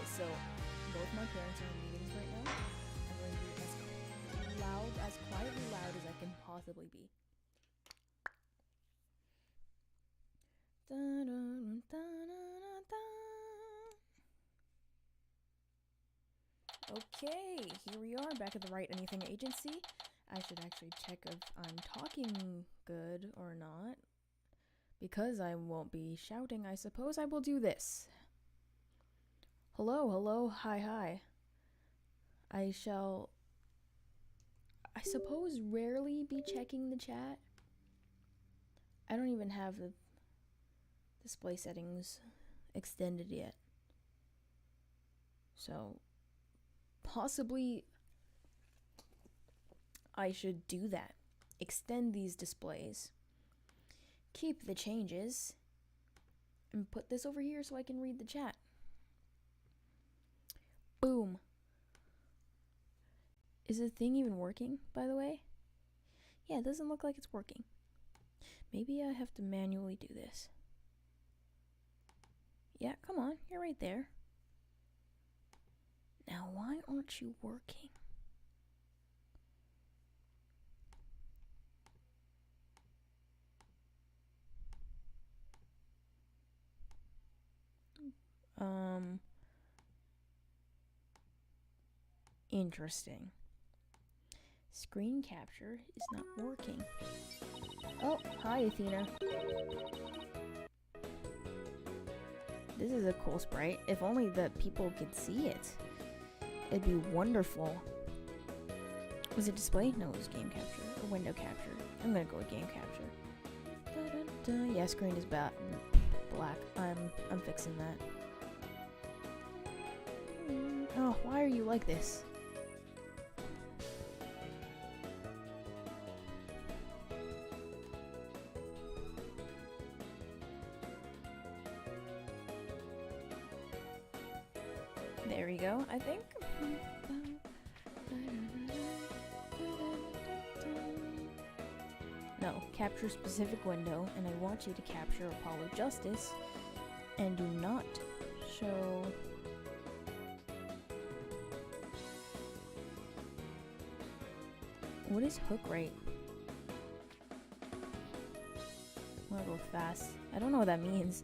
Okay, so both my parents are in meetings right now. I'm going to be as quietly loud as I can possibly be. Okay, here we are back at the Write Anything agency. I should actually check if I'm talking good or not. Because I won't be shouting, I suppose I will do this. Hello, hi. I shall, I suppose, rarely be checking the chat. I don't even have the display settings extended yet. So, possibly I should do that. Extend these displays. Keep the changes. And put this over here so I can read the chat. Boom. Is the thing even working, by the way? Yeah, it doesn't look like it's working. Maybe I have to manually do this. Yeah, come on, you're right there. Now, why aren't you working? Interesting. Screen capture is not working. Oh, hi, Athena. This is a cool sprite. If only the people could see it. It'd be wonderful. Was it display? No, it was game capture or window capture. I'm gonna go with game capture. Da-da-da. Yeah, screen is black. I'm fixing that. Oh, why are you like this? There we go, I think. No, capture specific window, and I want you to capture Apollo Justice, and do not show... What is hook rate? I'm gonna go fast. I don't know what that means.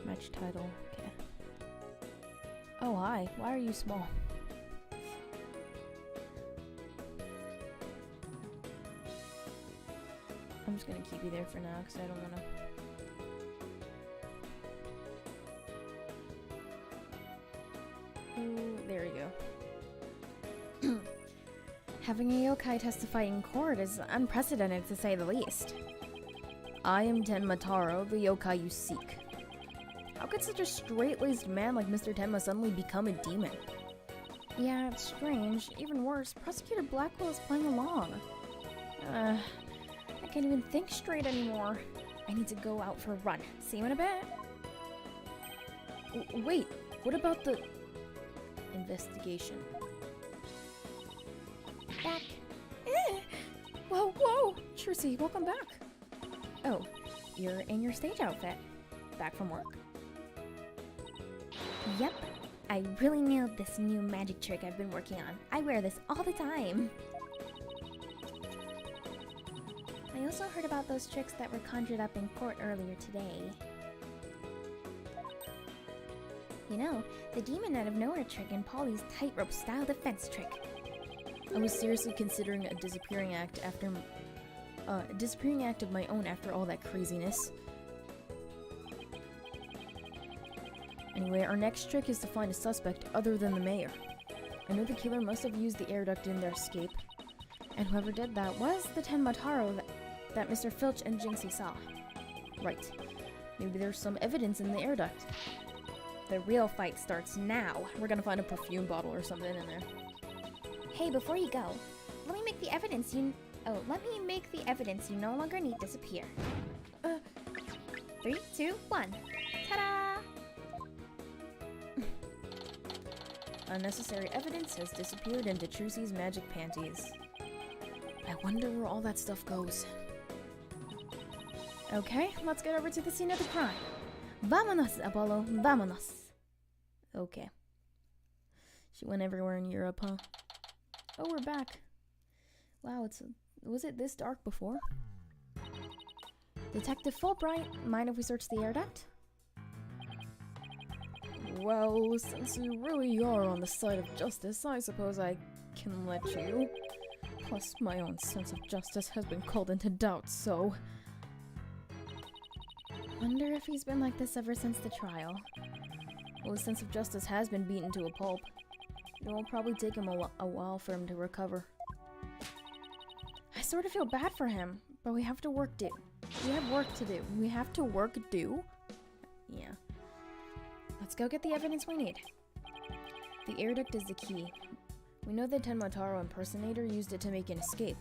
Match title, okay. Oh, hi. Why are you small? I'm just gonna keep you there for now because I don't wanna... Ooh, there we go. Having a yokai testify in court is unprecedented to say the least. I am Tenma Taro, the yokai you seek. How could such a straight-laced man like Mr. Tenma suddenly become a demon? Yeah, it's strange. Even worse, Prosecutor Blackwell is playing along. I can't even think straight anymore. I need to go out for a run. See you in a bit. Wait, what about the investigation? Back. Whoa! Trissy, welcome back. Oh, you're in your stage outfit. Back from work? Yep. I really nailed this new magic trick I've been working on. I wear this all the time. I also heard about those tricks that were conjured up in court earlier today. You know, the demon out of nowhere trick and Polly's tightrope style defense trick. I was seriously considering a disappearing act of my own after all that craziness. Anyway, our next trick is to find a suspect other than the mayor. I know the killer must have used the air duct in their escape, and whoever did that was the Tenma Taro that Mr. Filch and Jinxie saw. Right. Maybe there's some evidence in the air duct. The real fight starts now. We're gonna find a perfume bottle or something in there. Hey, before you go, let me make the evidence you no longer need disappear. 3, 2, 1. Ta-da! Unnecessary evidence has disappeared into Trucy's magic panties. I wonder where all that stuff goes. Okay, let's get over to the scene of the crime. Vámonos, Apollo, vámonos. Okay. She went everywhere in Europe, huh? Oh, we're back. Wow, was it this dark before? Detective Fulbright, mind if we search the air duct? Well, since you really are on the side of justice, I suppose I can let you. Plus, my own sense of justice has been called into doubt, so... Wonder if he's been like this ever since the trial. Well, his sense of justice has been beaten to a pulp. It will probably take him a while for him to recover. I sort of feel bad for him, but we have to work do. We have work to do. We have to work do? Yeah. Let's go get the evidence we need. The air duct is the key. We know the Tenmotaro impersonator used it to make an escape.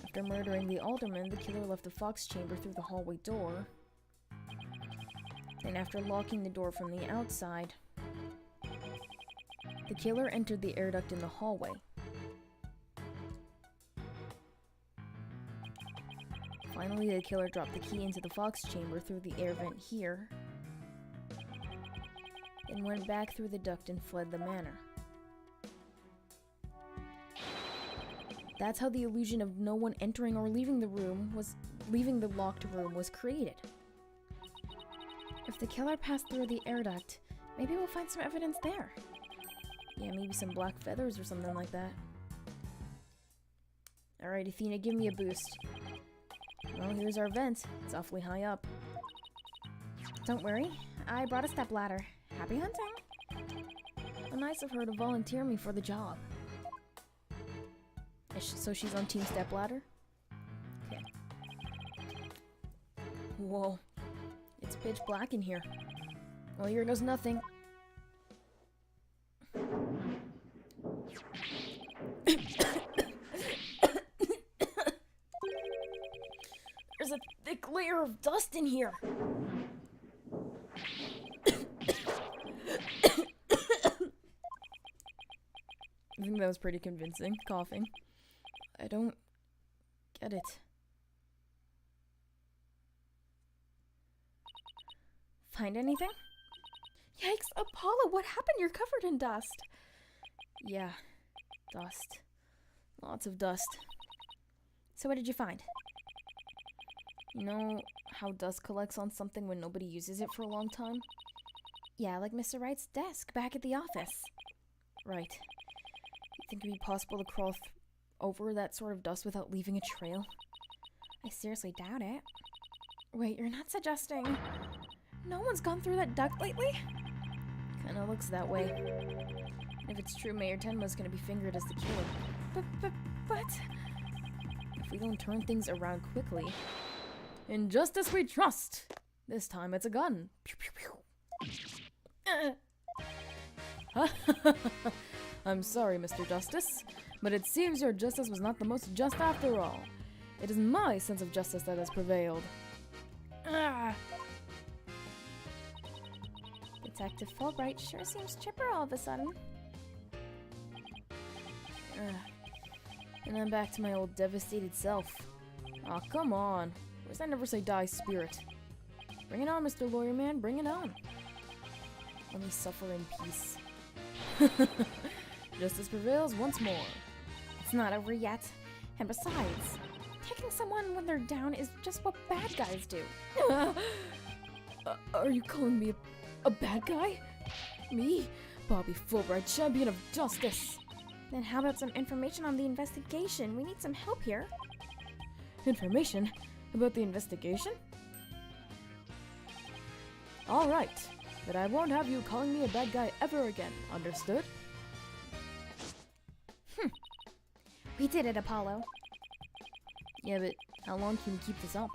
After murdering the alderman, the killer left the fox chamber through the hallway door. Then after locking the door from the outside, the killer entered the air duct in the hallway. Finally, the killer dropped the key into the fox chamber through the air vent here, then went back through the duct and fled the manor. That's how the illusion of no one entering or leaving the locked room was created. If the killer passed through the air duct, maybe we'll find some evidence there. Yeah, maybe some black feathers or something like that. Alright, Athena, give me a boost. Well, here's our vent. It's awfully high up. Don't worry, I brought a stepladder. Happy hunting! How nice of her to volunteer me for the job. So she's on Team Stepladder? Okay. Whoa. It's pitch black in here. Well, here goes nothing. There's a thick layer of dust in here. I think that was pretty convincing, coughing. I don't get it. Find anything? Yikes, Apollo, what happened? You're covered in dust. Yeah, dust. Lots of dust. So what did you find? You know how dust collects on something when nobody uses it for a long time? Yeah, like Mr. Wright's desk back at the office. Right. You think it'd be possible to crawl over that sort of dust without leaving a trail? I seriously doubt it. Wait, you're not suggesting... No one's gone through that duct lately? Kinda looks that way. If it's true, Mayor Tenma's gonna be fingered as the killer. But... If we don't turn things around quickly... In justice we trust! This time it's a gun. Pew pew pew. I'm sorry, Mr. Justice, but it seems your justice was not the most just after all. It is my sense of justice that has prevailed. Detective Fulbright sure seems chipper all of a sudden. And I'm back to my old devastated self. Aw, come on. Where's that never say die spirit? Bring it on, Mr. Lawyer Man, bring it on. Let me suffer in peace. Justice prevails once more. It's not over yet. And besides, taking someone when they're down is just what bad guys do. Are you calling me a bad guy? Me? Bobby Fulbright, champion of justice. Then how about some information on the investigation? We need some help here. Information? About the investigation? Alright, but I won't have you calling me a bad guy ever again, understood? We did it, Apollo. Yeah, but how long can we keep this up?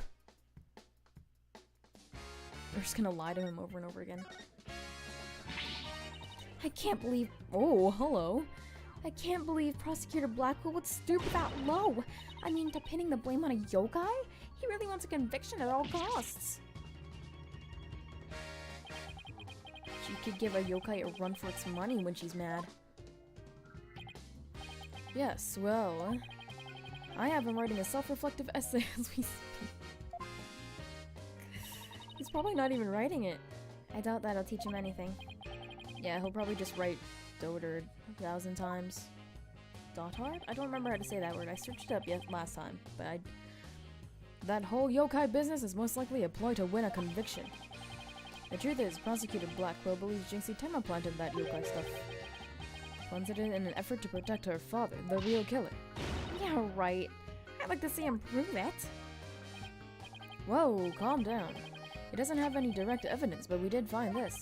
We're just gonna lie to him over and over again. I can't believe... Oh, hello. I can't believe Prosecutor Blackwell would stoop that low. I mean, to pinning the blame on a yokai? He really wants a conviction at all costs. She could give a yokai a run for its money when she's mad. Yes, well... I have him writing a self-reflective essay as we speak. He's probably not even writing it. I doubt that'll teach him anything. Yeah, he'll probably just write Dotard 1,000 times. Dotard? I don't remember how to say that word. I searched it up last time, but that whole yokai business is most likely a ploy to win a conviction. The truth is, Prosecutor Blackwell believes Jinxie Tenma planted that yokai stuff. Planted it in an effort to protect her father, the real killer. Yeah, right. I'd like to see him prove it. Whoa, calm down. He doesn't have any direct evidence, but we did find this.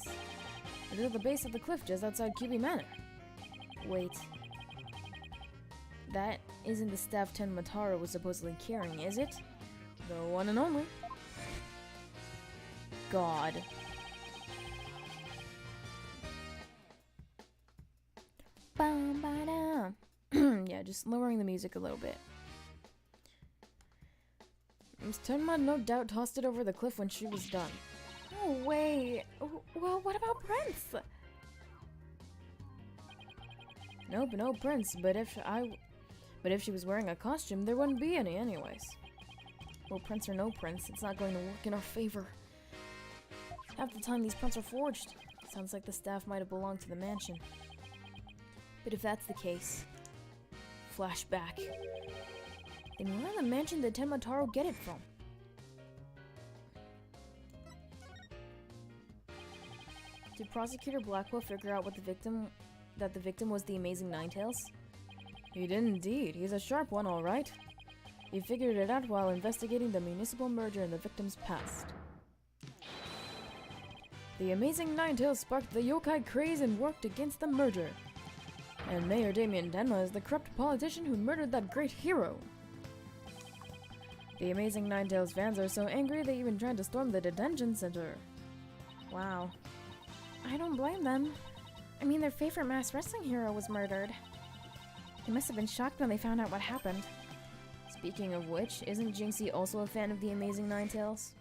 It is at the base of the cliff just outside Kyubi Manor. Wait. That isn't the staff Tenma Taro was supposedly carrying, is it? The one and only. God. Yeah, just lowering the music a little bit. Miss Tenma no doubt tossed it over the cliff when she was done. Oh, wait. Well, what about Prince? Nope, no Prince, but if she was wearing a costume, there wouldn't be any anyways. Well, Prince or no Prince, it's not going to work in our favor. Half the time these prints are forged. Sounds like the staff might have belonged to the mansion. But if that's the case... Flashback. Then where in the mansion did Tenma Taro get it from? Did Prosecutor Blackwell figure out that the victim was the Amazing Ninetales? He did indeed. He's a sharp one, all right. He figured it out while investigating the municipal merger in the victim's past. The Amazing Ninetales sparked the yokai craze and worked against the merger. And Mayor Damien Tenma is the corrupt politician who murdered that great hero. The Amazing Ninetales fans are so angry they even tried to storm the detention center. Wow. I don't blame them. I mean, their favorite masked wrestling hero was murdered. They must have been shocked when they found out what happened. Speaking of which, isn't Jinxie also a fan of the Amazing Ninetales?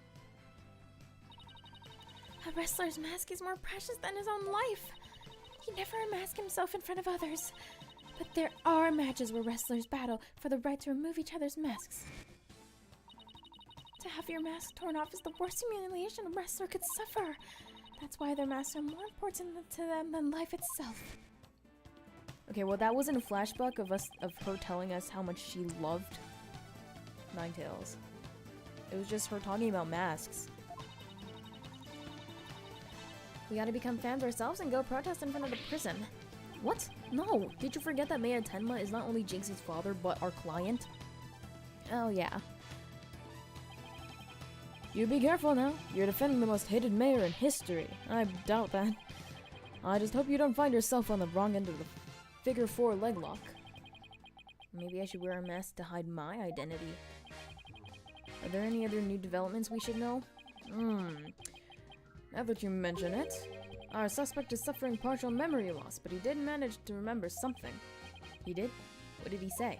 A wrestler's mask is more precious than his own life. He never unmasked himself in front of others. But there are matches where wrestlers battle for the right to remove each other's masks. To have your mask torn off is the worst humiliation a wrestler could suffer. That's why their masks are more important to them than life itself. Okay, well that wasn't a flashback of her telling us how much she loved Ninetales. It was just her talking about masks. We gotta become fans ourselves and go protest in front of the prison. What? No! Did you forget that Mayor Tenma is not only Jinxie's father, but our client? Oh yeah. You be careful now. You're defending the most hated mayor in history. I doubt that. I just hope you don't find yourself on the wrong end of the figure 4 leg lock. Maybe I should wear a mask to hide my identity. Are there any other new developments we should know? Now that you mention it, our suspect is suffering partial memory loss, but he did manage to remember something. He did? What did he say?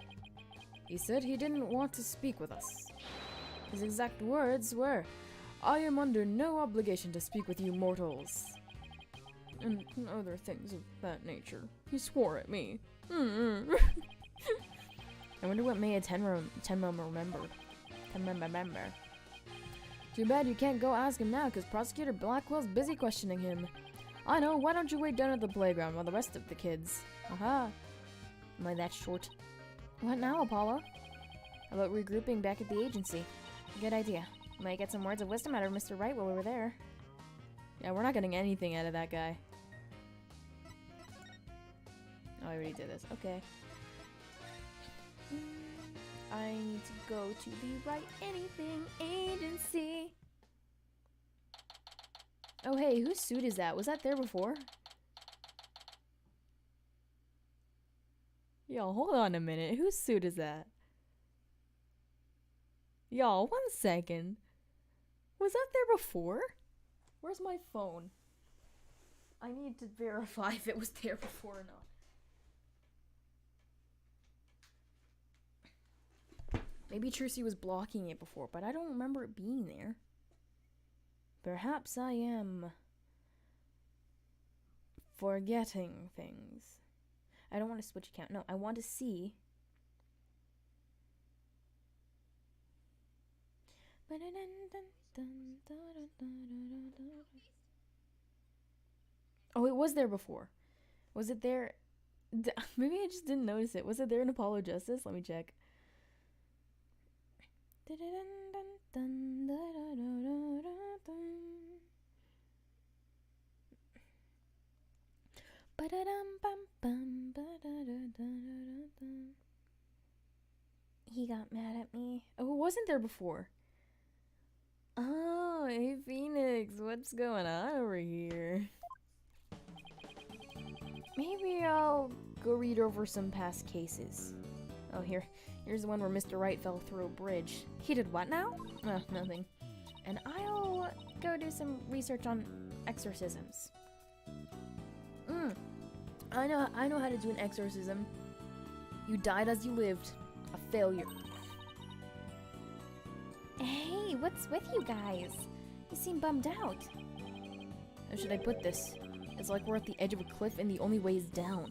He said he didn't want to speak with us. His exact words were, "I am under no obligation to speak with you mortals." And other things of that nature. He swore at me. I wonder what Maya Tenma remembered. Remember. Too bad you can't go ask him now, because Prosecutor Blackwell's busy questioning him. I know, why don't you wait down at the playground while the rest of the kids... Aha! Am I that short? What now, Apollo? How about regrouping back at the agency? Good idea. Might get some words of wisdom out of Mr. Wright while we're there. Yeah, we're not getting anything out of that guy. Oh, I already did this. Okay. I need to go to the Write Anything agency. Oh, hey, whose suit is that? Was that there before? Yo, hold on a minute. Whose suit is that? Y'all, 1 second. Was that there before? Where's my phone? I need to verify if it was there before or not. Maybe Trucy was blocking it before, but I don't remember it being there. Perhaps I am forgetting things. I don't want to switch account. No, I want to see. Oh, it was there before. Was it there? Maybe I just didn't notice it. Was it there in Apollo Justice? Let me check. He got mad at me. Oh, it wasn't there before. Oh, hey Phoenix, what's going on over here? Maybe I'll go read over some past cases. Oh, here's the one where Mr. Wright fell through a bridge. He did what now? Oh, nothing. And I'll go do some research on exorcisms. I know how to do an exorcism. You died as you lived. A failure. Hey, what's with you guys? You seem bummed out. How should I put this? It's like we're at the edge of a cliff and the only way is down.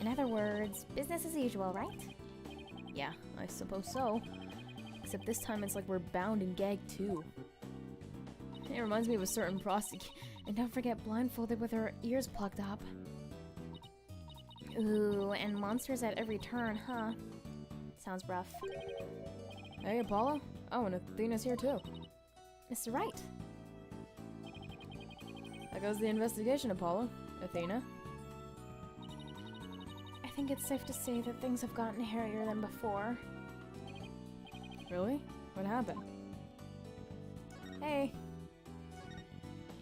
In other words, business as usual, right? Yeah, I suppose so. Except this time it's like we're bound and gagged too. It reminds me of a certain prostitute. And don't forget blindfolded with her ears plugged up. Ooh, and monsters at every turn, huh? Sounds rough. Hey, Apollo. Oh, and Athena's here too. Mr. Wright. How goes the investigation, Apollo? Athena? I think it's safe to say that things have gotten hairier than before. Really? What happened? Hey.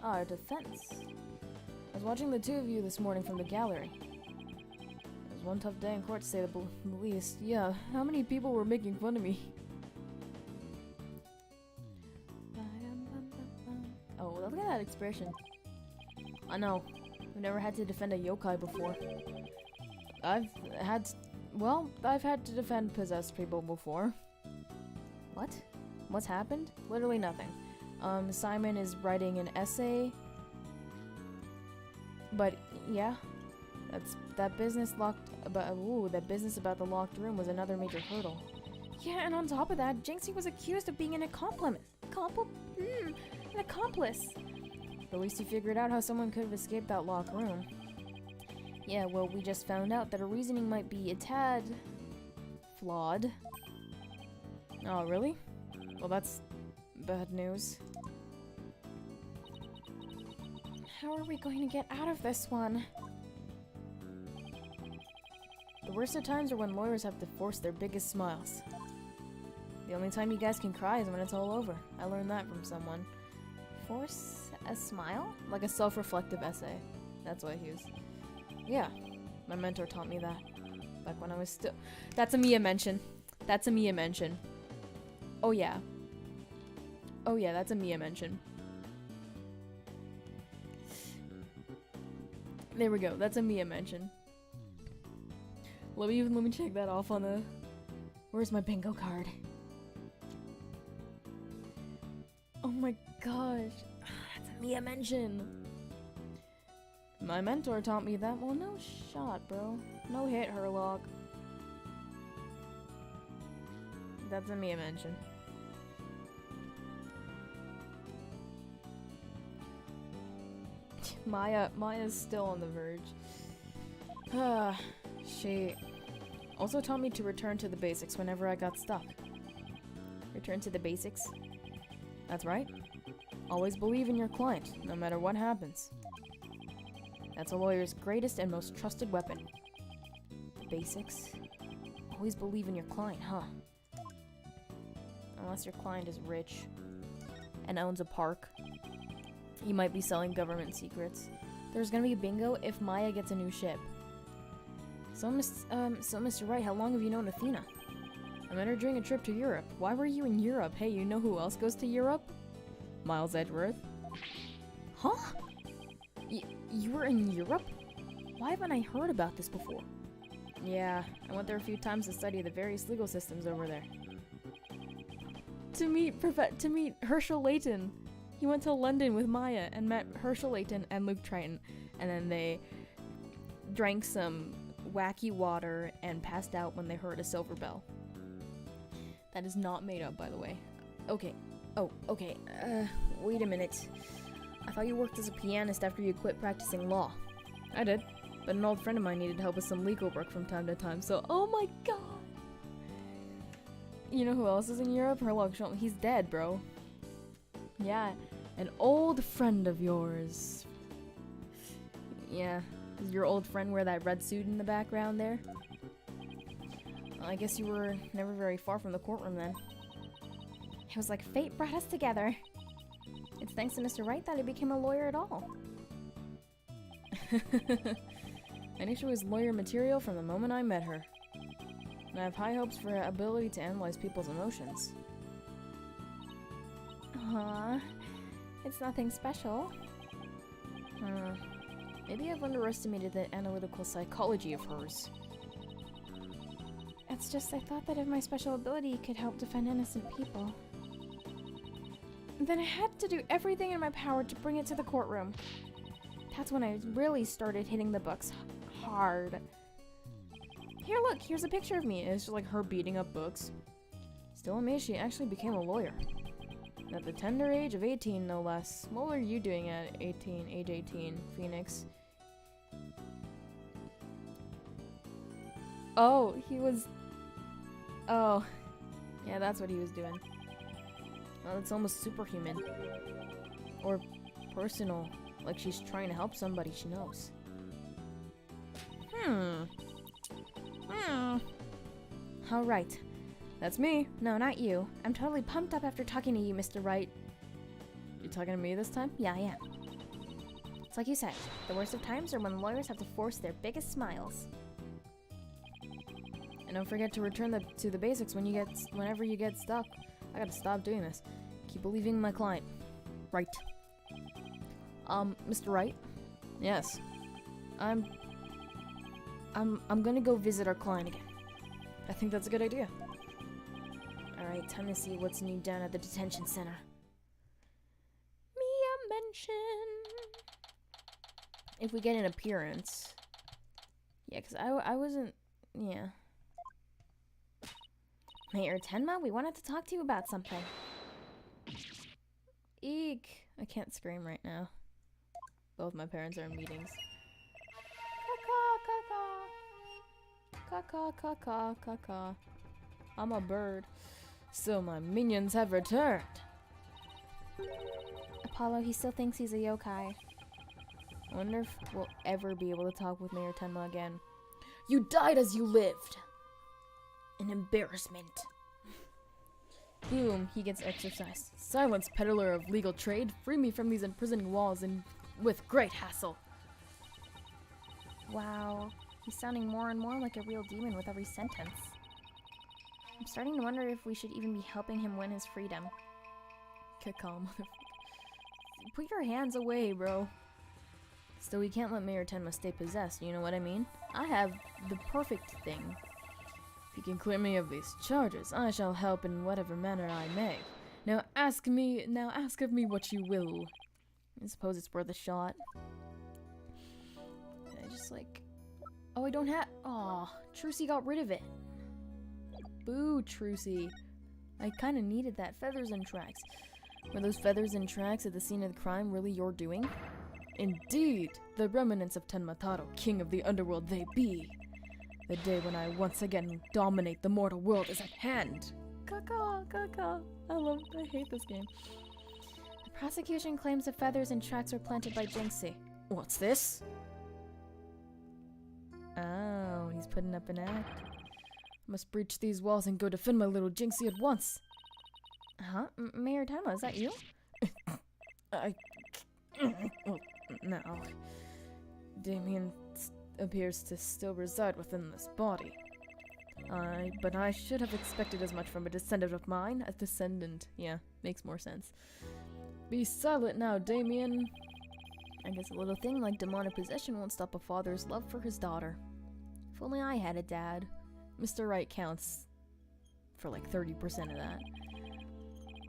Our defense. I was watching the two of you this morning from the gallery. It was one tough day in court, to say the least. Yeah, how many people were making fun of me? Oh, look at that expression. I know. I've never had to defend a yokai before. I've had to defend possessed people before. What? What's happened? Literally nothing. Simon is writing an essay. But yeah, that business about the locked room was another major hurdle. Yeah, and on top of that, Jinxie was accused of being an accomplice. An accomplice. At least you figured out how someone could have escaped that locked room. Yeah, well, we just found out that her reasoning might be a tad flawed. Oh, really? Well, that's bad news. How are we going to get out of this one? The worst of times are when lawyers have to force their biggest smiles. The only time you guys can cry is when it's all over. I learned that from someone. Force a smile? Like a self-reflective essay. That's what I use. Yeah, my mentor taught me that. Back when I was still... That's a Mia mention. That's a Mia mention. Oh yeah. Oh yeah, that's a Mia mention. There we go, that's a Mia mention. Let me check that off on the... Where's my bingo card? Oh my gosh. That's a Mia mention. My mentor taught me that. Well, no shot, bro. No hit, Herlock. That's a Mia mention. Maya's still on the verge. She also taught me to return to the basics whenever I got stuck. Return to the basics? That's right. Always believe in your client, no matter what happens. That's a lawyer's greatest and most trusted weapon. The basics? Always believe in your client, huh? Unless your client is rich and owns a park. He might be selling government secrets. There's gonna be a bingo if Maya gets a new ship. So Mr. Wright, how long have you known Athena? I met her during a trip to Europe. Why were you in Europe? Hey, you know who else goes to Europe? Miles Edgeworth. Huh? You were in Europe? Why haven't I heard about this before? Yeah, I went there a few times to study the various legal systems over there. To meet Herschel Layton. He went to London with Maya and met Herschel Layton and Luke Triton, and then they drank some wacky water and passed out when they heard a silver bell. That is not made up, by the way. Okay. Oh, okay. Wait a minute. I thought you worked as a pianist after you quit practicing law. I did, but an old friend of mine needed help with some legal work from time to time, so oh my god! You know who else is in Europe? Herlock Schultz. He's dead, bro. Yeah, an old friend of yours. Yeah, does your old friend wear that red suit in the background there? Well, I guess you were never very far from the courtroom then. It was like fate brought us together. It's thanks to Mr. Wright that I became a lawyer at all. I knew she was lawyer material from the moment I met her. And I have high hopes for her ability to analyze people's emotions. Aww, it's nothing special. Maybe I've underestimated the analytical psychology of hers. It's just I thought that if my special ability could help defend innocent people, then I had to do everything in my power to bring it to the courtroom. That's when I really started hitting the books hard. Here, look, here's a picture of me. It's just like her beating up books. Still amazed she actually became a lawyer. At the tender age of 18, no less. What were you doing at age 18, Phoenix? Oh, he was... Oh. Yeah, that's what he was doing. Well, it's almost superhuman. Or personal. Like she's trying to help somebody she knows. All right. That's me. No, not you. I'm totally pumped up after talking to you, Mr. Wright. You talking to me this time? Yeah, I am. It's like you said, the worst of times are when lawyers have to force their biggest smiles. And don't forget to return to the basics whenever you get stuck. I gotta stop doing this. Keep believing my client. Right. Mr. Wright? Yes. I'm gonna go visit our client again. I think that's a good idea. Alright, time to see what's new down at the detention center. Mia mention. If we get an appearance. Yeah, because I wasn't... Yeah. Mayor Tenma, we wanted to talk to you about something. Eek. I can't scream right now. Both my parents are in meetings. Caw, caw, caw, caw, caw. I'm a bird. So my minions have returned. Apollo, he still thinks he's a yokai. I wonder if we'll ever be able to talk with Mayor Tenma again. You died as you lived. An embarrassment. Boom, he gets exercise. Silence, peddler of legal trade. Free me from these imprisoning walls and with great hassle. Wow. He's sounding more and more like a real demon with every sentence. I'm starting to wonder if we should even be helping him win his freedom. Calm, motherfucker. Put your hands away, bro. Still, we can't let Mayor Tenma stay possessed, you know what I mean? I have the perfect thing. If you can clear me of these charges, I shall help in whatever manner I may. Now ask of me what you will. I suppose it's worth a shot. I just like... Oh, I don't have... Aw, Trucy got rid of it. Boo, Trucy. I kinda needed that. Feathers and tracks. Were those feathers and tracks at the scene of the crime really your doing? Indeed! The remnants of Tenmataro, king of the underworld they be. The day when I once again dominate the mortal world is at hand. Caca, caca. I hate this game. The prosecution claims the feathers and tracks were planted by Jinxie. What's this? Oh, he's putting up an act. Must breach these walls and go defend my little Jinxie at once. Huh? Mayor Tenma, is that you? No. Damien appears to still reside within this body. But I should have expected as much from a descendant of mine. A descendant, yeah, makes more sense. Be silent now, Damien. I guess a little thing like demonic possession won't stop a father's love for his daughter. If only I had a dad. Mr. Wright counts for like 30% of that.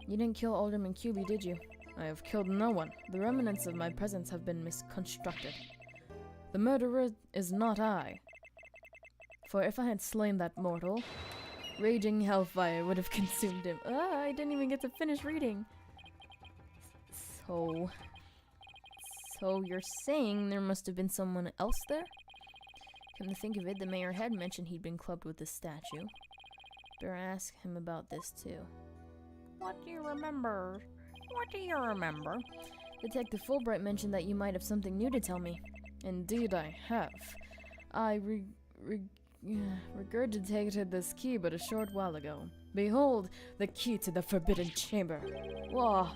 You didn't kill Alderman Cuby, did you? I have killed no one. The remnants of my presence have been misconstructed. The murderer is not I. For if I had slain that mortal, raging hellfire would have consumed him. I didn't even get to finish reading. So, So you're saying there must have been someone else there? Come to think of it, the mayor had mentioned he'd been clubbed with this statue. Better ask him about this too. What do you remember? What do you remember? Detective Fulbright mentioned that you might have something new to tell me. Indeed I have. I regurgitated this key but a short while ago. Behold, the key to the forbidden chamber. Whoa.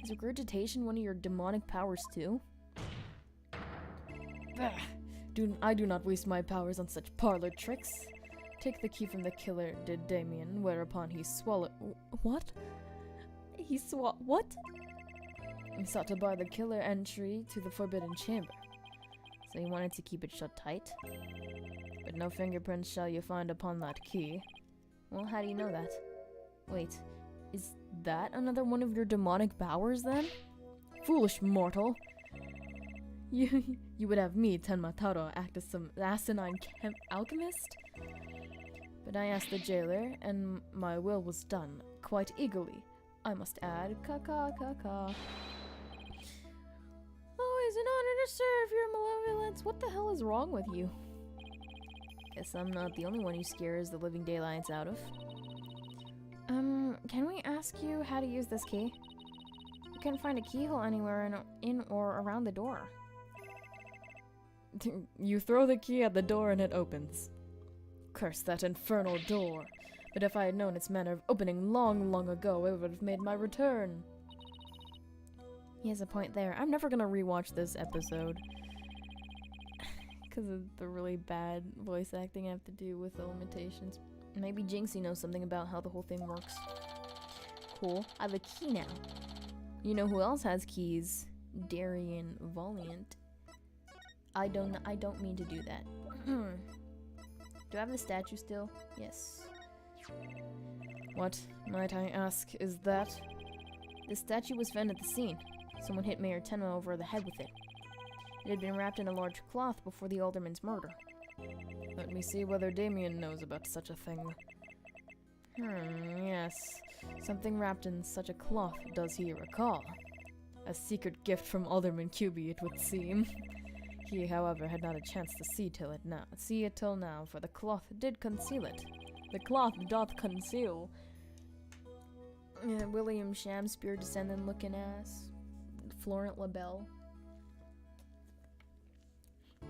Is regurgitation one of your demonic powers too? I do not waste my powers on such parlor tricks. Take the key from the killer, did Damien, whereupon he swallowed— What? What? He sought to bar the killer entry to the forbidden chamber. So he wanted to keep it shut tight. But no fingerprints shall you find upon that key. Well, how do you know that? Wait, is that another one of your demonic powers then? Foolish mortal! You would have me, Tenmataro, act as some asinine alchemist? But I asked the jailer, and my will was done, quite eagerly. I must add, ka-ka-ka-ka. Oh, it's an honor to serve your malevolence. What the hell is wrong with you? Guess I'm not the only one who scares the living daylights out of. Can we ask you how to use this key? You can't find a keyhole anywhere in or around the door. You throw the key at the door and it opens. Curse that infernal door. But if I had known its manner of opening long, long ago, it would have made my return. He has a point there. I'm never gonna rewatch this episode. Because of the really bad voice acting I have to do with the limitations. Maybe Jinxie knows something about how the whole thing works. Cool. I have a key now. You know who else has keys? Darian Valiant. I don't mean to do that. Do I have the statue still? Yes. What, might I ask, is that? The statue was found at the scene. Someone hit Mayor Tenma over the head with it. It had been wrapped in a large cloth before the alderman's murder. Let me see whether Damien knows about such a thing. Yes. Something wrapped in such a cloth does he recall. A secret gift from Alderman QB, it would seem. He, however, had not a chance to see it till now, for the cloth did conceal it. The cloth doth conceal. William Shakespeare descendant looking ass. Florent LaBelle.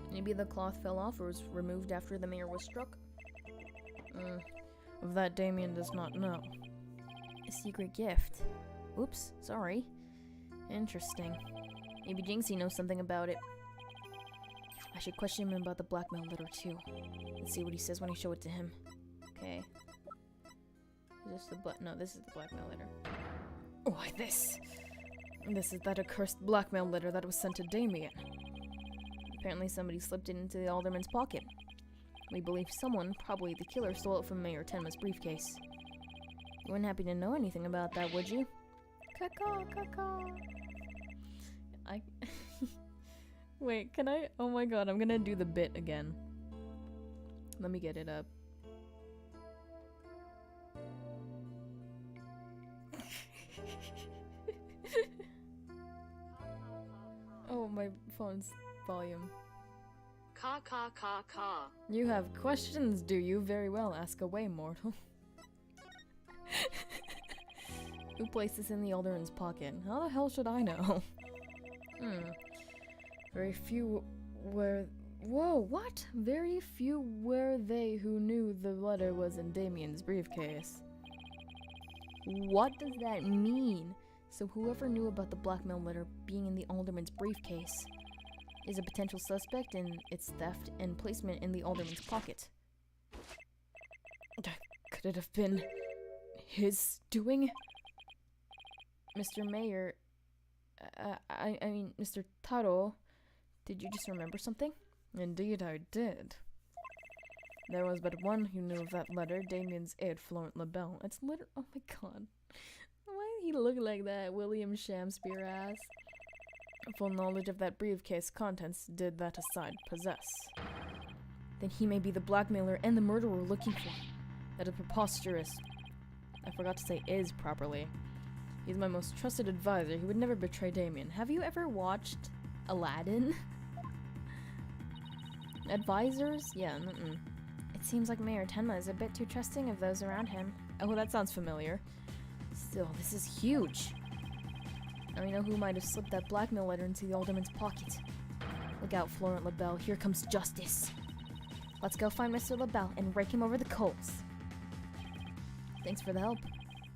Maybe the cloth fell off or was removed after the mayor was struck. Of that Damien does not know. A secret gift. Oops, sorry. Interesting. Maybe Jinxie knows something about it. I should question him about the blackmail letter too. Let's see what he says when I show it to him. Okay. Is this the no, this is the blackmail letter. Why this? This is that accursed blackmail letter that was sent to Damien. Apparently somebody slipped it into the alderman's pocket. We believe someone, probably the killer, stole it from Mayor Tenma's briefcase. You wouldn't happen to know anything about that, would you? Caw, caw, caw. Wait, can I? Oh my god, I'm gonna do the bit again. Let me get it up. Oh, my phone's volume. Ka ka ka ka. You have questions, do you? Very well, ask away, mortal. Who placed this in the alderman's pocket? How the hell should I know? Very few were— Whoa, what? Very few were they who knew the letter was in Damien's briefcase. What does that mean? So whoever knew about the blackmail letter being in the alderman's briefcase is a potential suspect in its theft and placement in the alderman's pocket. Could it have been his doing? Mr. Mayor, I mean, Mr. Taro, did you just remember something? Indeed I did. There was but one who knew of that letter, Damien's aide, Florent LaBelle. It's literally— oh my god. Why did he look like that, William Shakespeare ass? Full knowledge of that briefcase contents did that aside possess. Then he may be the blackmailer and the murderer we're looking for. That is preposterous. I forgot to say is properly. He's my most trusted advisor. He would never betray Damien. Have you ever watched Aladdin? Advisors? Yeah, It seems like Mayor Tenma is a bit too trusting of those around him. Oh, that sounds familiar. Still, this is huge. Now we know who might have slipped that blackmail letter into the alderman's pocket. Look out, Florent LaBelle. Here comes justice. Let's go find Mr. LaBelle and rake him over the coals. Thanks for the help.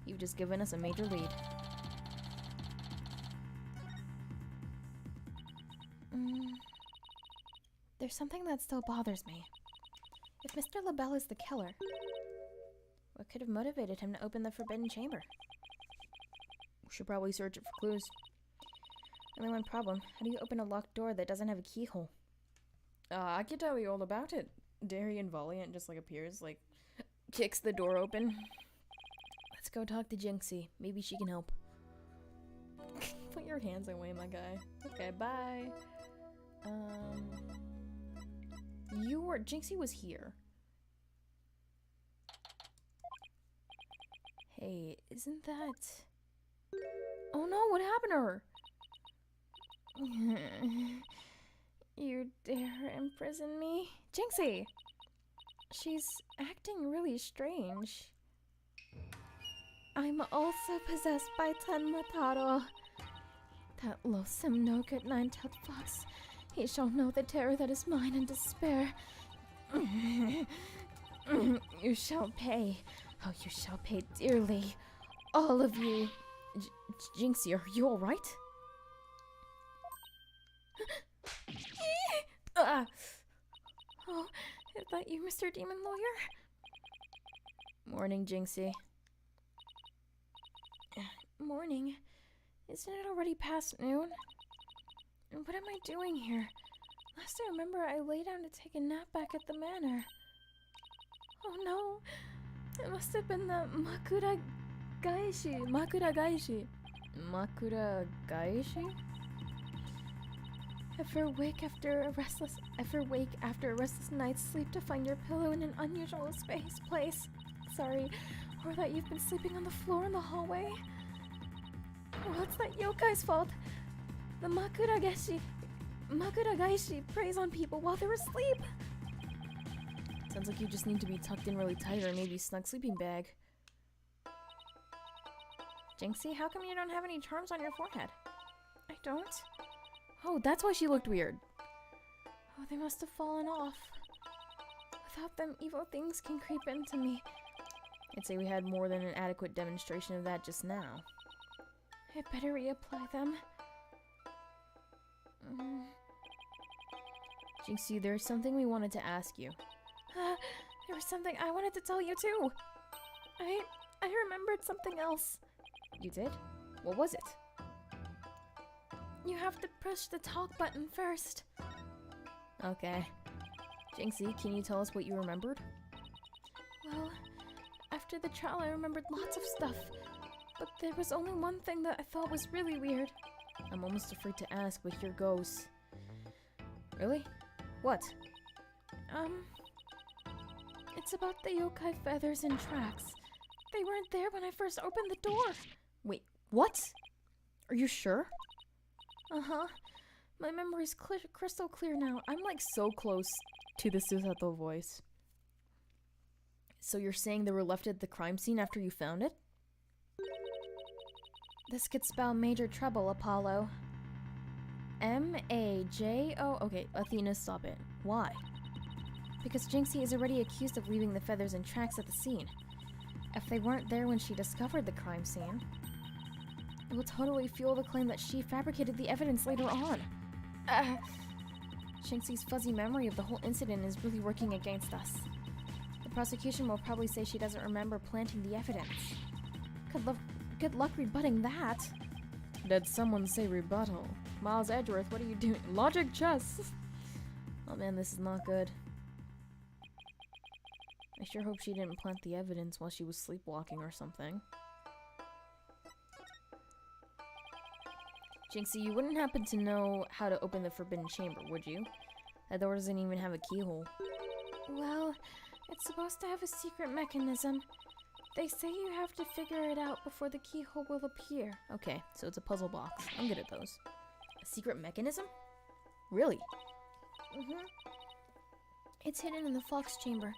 You've just given us a major lead. There's something that still bothers me. If Mr. LaBelle is the killer, what could have motivated him to open the forbidden chamber? We should probably search it for clues. Only one problem. How do you open a locked door that doesn't have a keyhole? I can tell you all about it. Darian Valiant just appears, kicks the door open. Let's go talk to Jinxie. Maybe she can help. Put your hands away, my guy. Okay, bye. Jinxie was here. Hey, isn't that... Oh no, what happened to her? You dare imprison me? Jinxie! She's acting really strange. I'm also possessed by Tenmataro. That loathsome no-good nine-tailed fox. He shall know the terror that is mine in despair. You shall pay. Oh, you shall pay dearly. All of you. Jinxie, are you alright? Oh, is that you, Mr. Demon Lawyer? Morning, Jinxie. Morning. Isn't it already past noon? What am I doing here? Last I remember, I lay down to take a nap back at the manor. Oh no! It must have been the Makura Gaishi. Makura Gaishi. Makura Gaishi? Ever wake after a restless night's sleep to find your pillow in an unusual place? Sorry. Or that you've been sleeping on the floor in the hallway? Well, it's that yokai's fault. The Makura Gaishi preys on people while they're asleep. Sounds like you just need to be tucked in really tight or maybe snug sleeping bag. Jinxie, how come you don't have any charms on your forehead? I don't? Oh, that's why she looked weird. Oh, they must have fallen off. Without them, evil things can creep into me. I'd say we had more than an adequate demonstration of that just now. I better reapply them. Jinxie, there's something we wanted to ask you. There was something I wanted to tell you too. I remembered something else. You did? What was it? You have to push the talk button first. Okay. Jinxie, can you tell us what you remembered? Well, after the trial I remembered lots of stuff, but there was only one thing that I thought was really weird. I'm almost afraid to ask, but here goes. Really? What? It's about the yokai feathers and tracks. They weren't there when I first opened the door. Wait, what? Are you sure? Uh-huh. My memory's crystal clear now. I'm so close to the Susato voice. So you're saying they were left at the crime scene after you found it? This could spell major trouble, Apollo. M-A-J-O... Okay, Athena, stop it. Why? Because Jinxie is already accused of leaving the feathers and tracks at the scene. If they weren't there when she discovered the crime scene, it will totally fuel the claim that she fabricated the evidence later on. Jinxie's fuzzy memory of the whole incident is really working against us. The prosecution will probably say she doesn't remember planting the evidence. Good luck rebutting that. Did someone say rebuttal? Miles Edgeworth, what are you doing? Logic chess! Oh man, this is not good. I sure hope she didn't plant the evidence while she was sleepwalking or something. Jinxie, you wouldn't happen to know how to open the forbidden chamber, would you? That door doesn't even have a keyhole. Well, it's supposed to have a secret mechanism. They say you have to figure it out before the keyhole will appear. Okay, so it's a puzzle box. I'm good at those. A secret mechanism? Really? It's hidden in the Fox Chamber.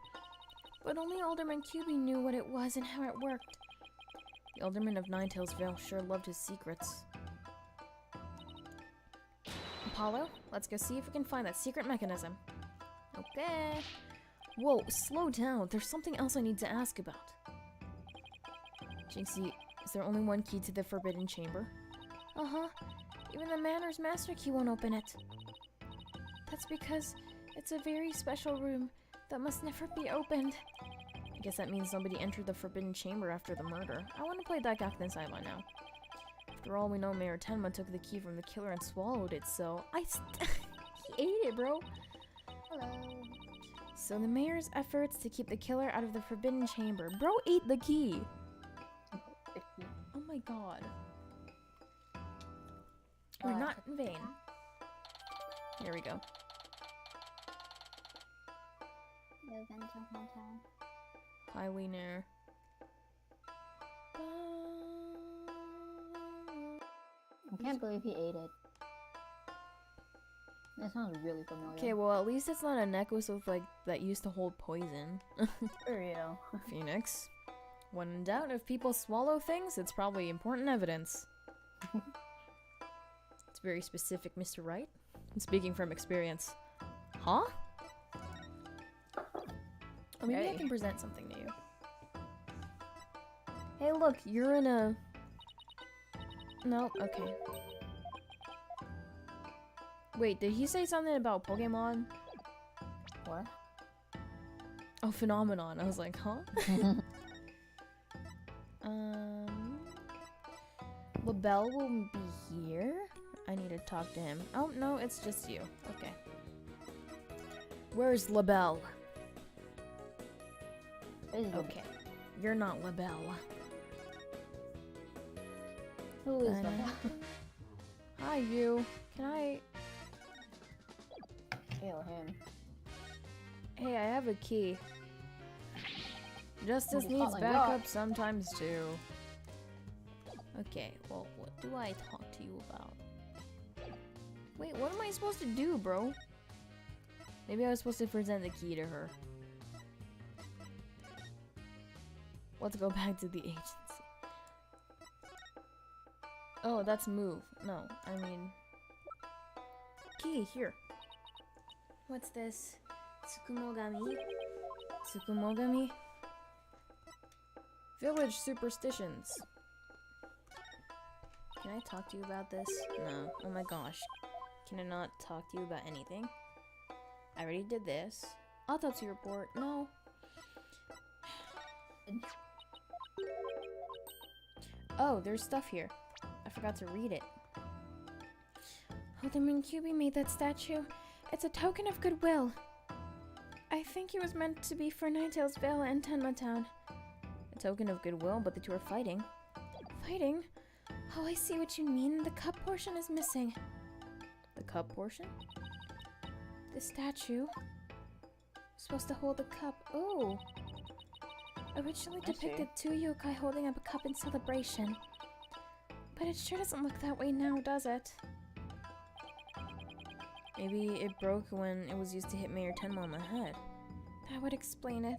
But only Alderman QB knew what it was and how it worked. The Alderman of Ninetails Vale sure loved his secrets. Apollo, let's go see if we can find that secret mechanism. Okay. Whoa, slow down. There's something else I need to ask about. Jinxie, is there only one key to the Forbidden Chamber? Uh-huh. Even the Manor's Master Key won't open it. That's because it's a very special room that must never be opened. I guess that means somebody entered the Forbidden Chamber after the murder. I want to play that Gakuten Saiba now. After all we know, Mayor Tenma took the key from the killer and swallowed it, so he ate it, bro. Hello. So the mayor's efforts to keep the killer out of the Forbidden Chamber. Bro ate the key! Oh my god. We're not in vain. Here we go. Highway near. I can't believe he ate it. That sounds really familiar. Okay, well at least it's not a necklace with like that used to hold poison. For real. Phoenix. When in doubt, if people swallow things, it's probably important evidence. It's very specific, Mr. Wright. I'm speaking from experience. Huh? Oh, maybe I can present something to you. Hey, look, you're in a... No, okay. Wait, did he say something about Pokemon? What? Oh, Phenomenon. I was like, huh? LaBelle will be here. I need to talk to him. Oh, no, it's just you. Okay. Where's LaBelle? Okay. You're not LaBelle. Who is that? Hi, you. Can I... Hail him. Hey, I have a key. Justice Maybe needs Scotland backup Yard. sometimes too. Okay, well, what do I talk to you about? Wait, what am I supposed to do, bro? Maybe I was supposed to present the key to her. Let's go back to the agency. Oh, that's move. No, I mean... Key, here. What's this? Tsukumogami? Tsukumogami? Village superstitions. Can I talk to you about this? No. Oh my gosh. Can I not talk to you about anything? I already did this. Autopsy report. No. Oh, there's stuff here. I forgot to read it. Alderman Kyubi made that statue. It's a token of goodwill. I think it was meant to be for Ninetails Vale and Tenma Town. A token of goodwill, but the two are fighting. Fighting? Oh, I see what you mean. The cup portion is missing. The cup portion? The statue was supposed to hold the cup. Oh! Originally depicted two yokai holding up a cup in celebration. But it sure doesn't look that way now, does it? Maybe it broke when it was used to hit Mayor Tenma on the head. That would explain it.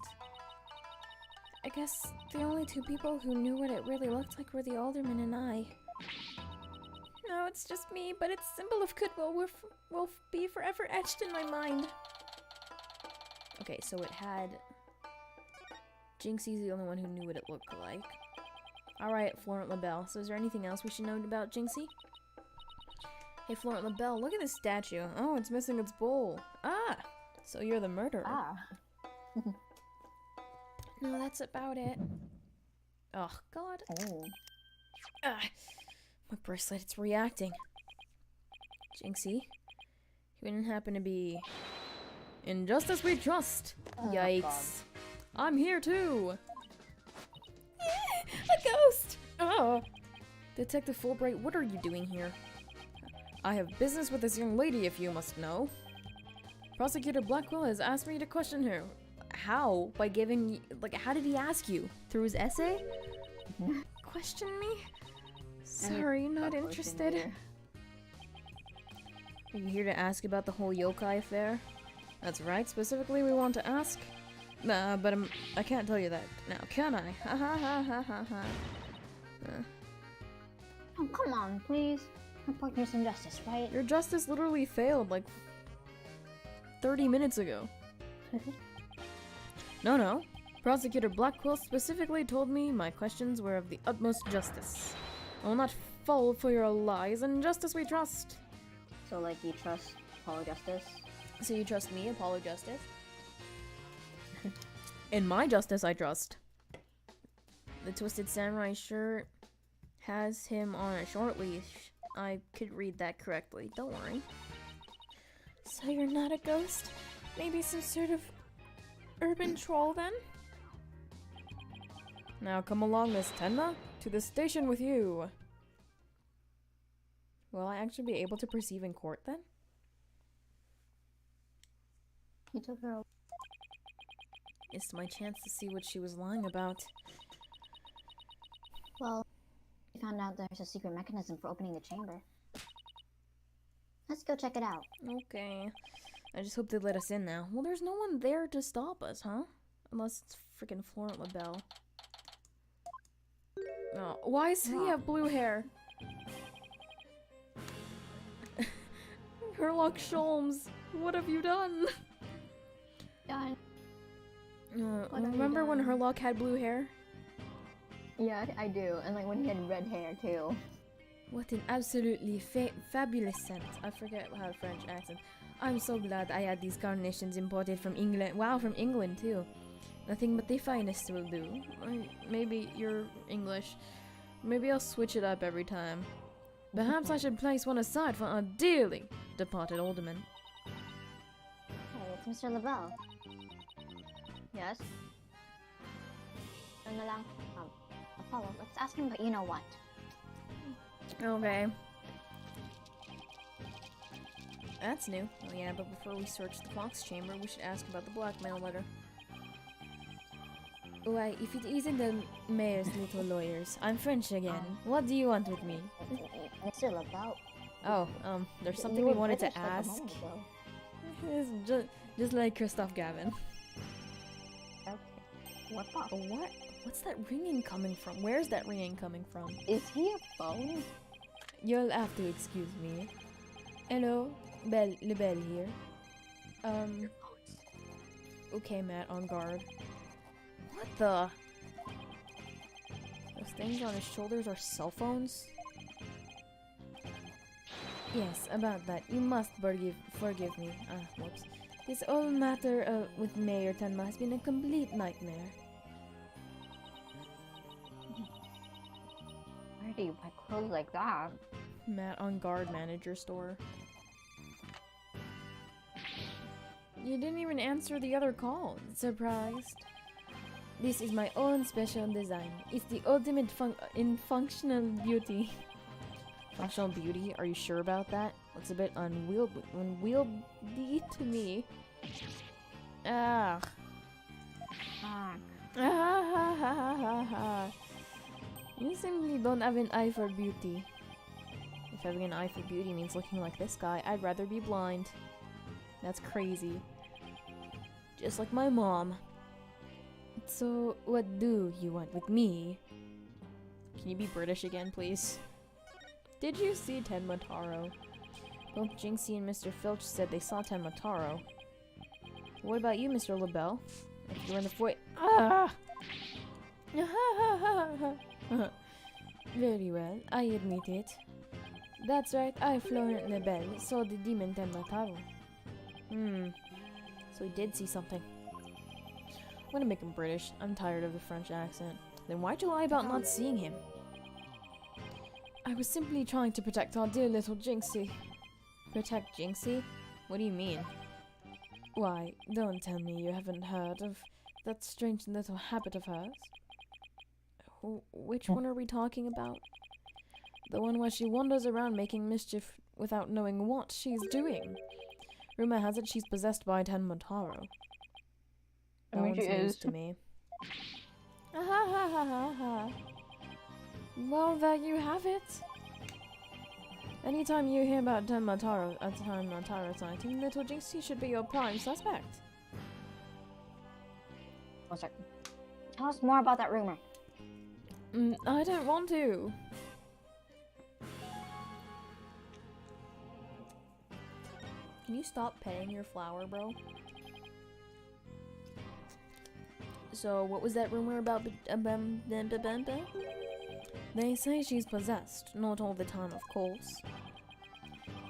I guess the only two people who knew what it really looked like were the Alderman and I. No, it's just me, but its symbol of goodwill will be forever etched in my mind. Okay, so it had... Jinxie's the only one who knew what it looked like. Alright, Florent LaBelle. So is there anything else we should know about Jinxie? Hey, Florent LaBelle, look at this statue. Oh, it's missing its bowl. Ah! So you're the murderer. Ah. No, that's about it. Oh, God. Oh. Ah! My bracelet, it's reacting. Jinxie, you wouldn't happen to be... In justice we trust! Oh, Yikes. God. I'm here too! A ghost! Oh! Detective Fulbright, what are you doing here? I have business with this young lady, if you must know. Prosecutor Blackwell has asked me to question her. How? By giving... Like, how did he ask you? Through his essay? Question me? Sorry, not interested. Are you here to ask about the whole yokai affair? That's right, specifically we want to ask. But I can't tell you that now, can I? Ha ha ha ha ha ha. Oh, come on, please. My partner's in justice, right? Your justice literally failed like 30 minutes ago. No. Prosecutor Blackquill specifically told me my questions were of the utmost justice. I will not fall for your lies, and justice we trust. So, like, you trust Apollo Justice? So you trust me, Apollo Justice? In my justice, I trust. The Twisted Samurai shirt has him on a short leash. I could read that correctly, don't worry. So you're not a ghost? Maybe some sort of urban troll then? Now come along, Miss Tenma, to the station with you. Will I actually be able to perceive in court then? You took her away. It's my chance to see what she was lying about. Well, we found out there's a secret mechanism for opening the chamber. Let's go check it out. Okay. I just hope they let us in now. Well, there's no one there to stop us, huh? Unless it's freaking Florent LaBelle. Oh, why does he have blue hair? Herlock Sholmes, what have you done? Done. Remember when Herlock had blue hair? Yeah, I do. And like when he had red hair too. What an absolutely fabulous scent. I forget how French accent. I'm so glad I had these carnations imported from England. Wow, from England too. Nothing but the finest will do. Maybe you're English. Maybe I'll switch it up every time. Perhaps I should place one aside for our dearly departed alderman. Hey, it's Mr. Lavelle. Yes? Apollo, let's ask him, but you know what? Okay. That's new. Oh yeah, but before we search the clock's chamber, we should ask about the blackmail letter. Why, if it isn't the mayor's little lawyers, I'm French again. What do you want with me? Mr. Lavelle. Oh, there's something we wanted to ask. It's just like Christoph Gavin. Okay. What the? What? What's that ringing coming from? Where's that ringing coming from? Is he a phone? You'll have to excuse me. Hello, LaBelle here. Okay, Matt, on guard. What the? Those things on his shoulders are cell phones? Yes, about that. You must forgive me. Whoops. This whole matter with Mayor Tenma has been a complete nightmare. Where do you buy clothes like that? Matt on guard, manager store. You didn't even answer the other call. Surprised. This is my own special design. It's the ultimate in functional beauty. Functional beauty? Are you sure about that? Looks a bit unwieldy to me. Ah. You simply don't have an eye for beauty. If having an eye for beauty means looking like this guy, I'd rather be blind. That's crazy. Just like my mom. So, what do you want with me? Can you be British again, please? Did you see Tenma Taro? Both Jinxie and Mr. Filch said they saw Tenma Taro. What about you, Mr. LaBelle? If you were in the void— Ah! Very well, I admit it. That's right, I, Florent LaBelle, saw the demon Tenma Taro. So he did see something. I'm gonna make him British. I'm tired of the French accent. Then why'd you lie about not seeing him? I was simply trying to protect our dear little Jinxie. Protect Jinxie? What do you mean? Why, don't tell me you haven't heard of that strange little habit of hers. Which one are we talking about? The one where she wanders around making mischief without knowing what she's doing. Rumor has it she's possessed by Tenma Taro. That one's news to me. Well, there you have it. Anytime you hear about Tenmataro sighting, little Jinxie should be your prime suspect. Oh, sorry. Tell us more about that rumor. I don't want to. Can you stop petting your flower, bro? So, what was that rumor about? They say she's possessed. Not all the time, of course.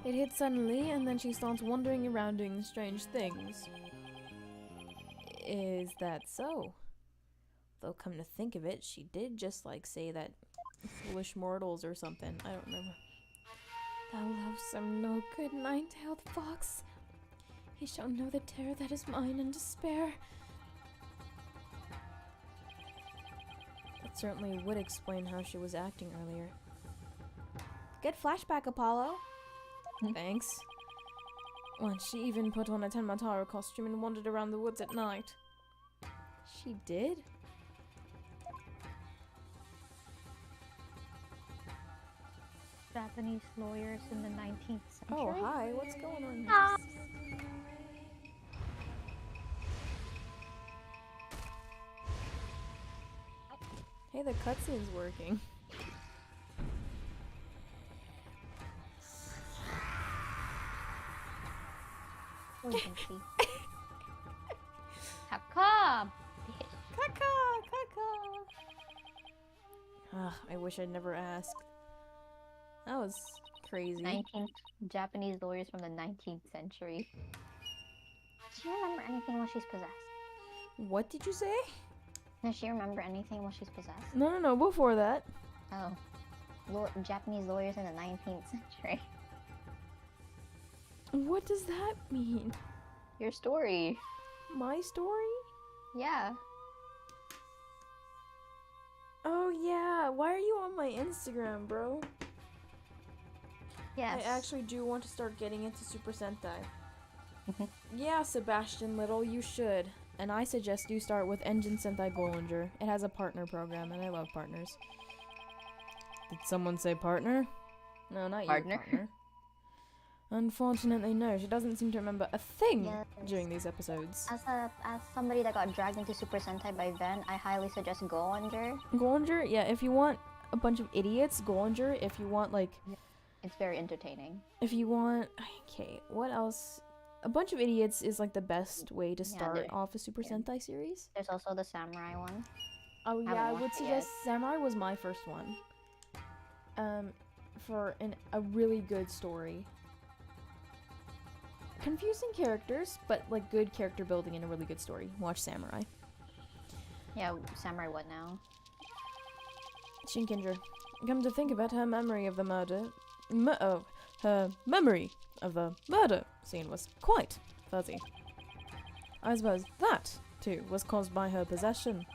It hits suddenly, and then she starts wandering around doing strange things. Is that so? Though, come to think of it, she did just, like, say that foolish mortals or something. I don't remember. Thou loathsome, no good nine-tailed fox. He shall know the terror that is mine in despair. That certainly would explain how she was acting earlier. Good flashback, Apollo. Thanks. Once she even put on a Tenmataro costume and wandered around the woods at night. She did? Japanese lawyers in the 19th century. Oh, hi. What's going on? Hey, the cutscene's working. Oh, you can see. Kaka! Kaka! Ugh, I wish I'd never asked. That was crazy. 19th Japanese lawyers from the 19th century. Does she remember anything while she's possessed? What did you say? Does she remember anything while she's possessed? No, before that. Oh. Japanese lawyers in the 19th century. What does that mean? Your story. My story? Yeah. Oh yeah, why are you on my Instagram, bro? Yes. I actually do want to start getting into Super Sentai. Yeah, Sebastian Little, you should. And I suggest you start with Engine Sentai Gollinger. It has a partner program, and I love partners. Did someone say partner? No, not Partner? you, partner. Unfortunately, no. She doesn't seem to remember a thing Yes. during these episodes. As somebody that got dragged into Super Sentai by Ven, I highly suggest Gollinger. Gollinger? Yeah, if you want a bunch of idiots, Gollinger. If you want, like... It's very entertaining. If you want... Okay, what else? A bunch of idiots is, like, the best way to start off a Super Sentai series. There's also the samurai one. Oh, yeah, I haven't would watched it suggest Samurai was my first one. For a really good story. Confusing characters, but, like, good character building and a really good story. Watch Samurai. Yeah, samurai what now? Shinkenger. Come to think of it, her memory of the murder... her memory of the murder scene was quite fuzzy. I suppose that, too, was caused by her possession.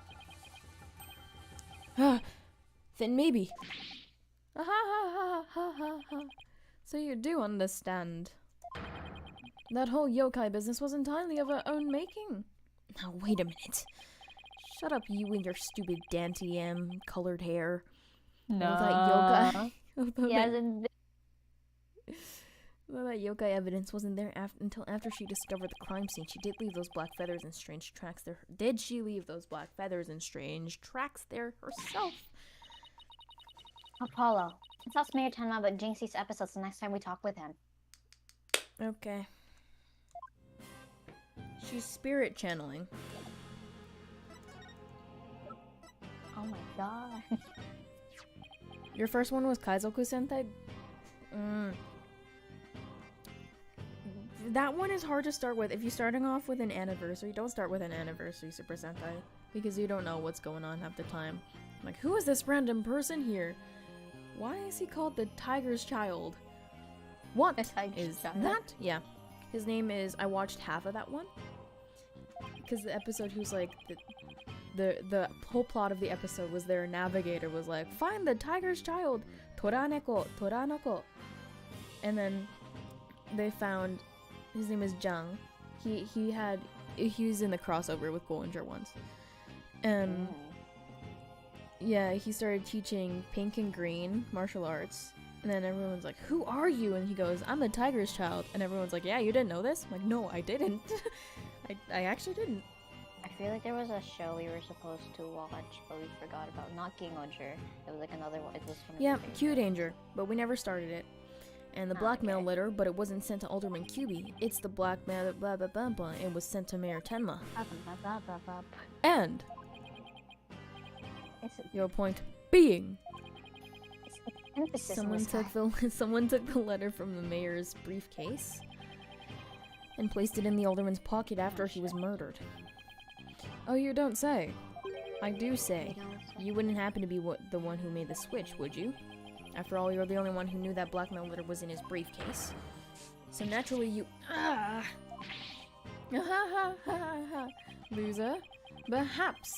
Then maybe... So you do understand. That whole yokai business was entirely of her own making. Now wait a minute. Shut up, you and your stupid Dantiem colored hair. No. All that yokai... Although that yokai evidence wasn't there until after she discovered the crime scene, she did leave those black feathers and strange tracks there. Did she leave those black feathers and strange tracks there herself? Apollo. It's not Mayor Tenma, but Jinxie's episodes the next time we talk with him. Okay. She's spirit channeling. Oh my god. Your first one was Kaizoku Sentai? That one is hard to start with. If you're starting off with an anniversary, don't start with an anniversary Super Sentai. Because you don't know what's going on half the time. Like, who is this random person here? Why is he called the Tiger's Child? What is that? Yeah. His name is... I watched half of that one. Because the episode who's like... The whole plot of the episode was their navigator was like, find the Tiger's Child! Toraneko! Toranoko! And then they found... His name is Jung. He was in the crossover with Gollinger once. Yeah, he started teaching pink and green martial arts. And then everyone's like, who are you? And he goes, I'm the tiger's child. And everyone's like, yeah, you didn't know this? I'm like, no, I didn't. I actually didn't. I feel like there was a show we were supposed to watch, but we forgot about. Not King Oger. It was like another one. It was from Yeah, Q Danger, but we never started it. And the blackmail okay. letter, but it wasn't sent to Alderman QB. It's the blackmail blah blah blah blah. It was sent to Mayor Tenma. And It's your point being, emphasis on someone the took sky. someone took the letter from the mayor's briefcase and placed it in the alderman's pocket after he was murdered. Oh, you don't say. I do say. You wouldn't happen to be the one who made the switch, would you? After all, you're the only one who knew that blackmail letter was in his briefcase. So naturally you... Ah! Loser. Perhaps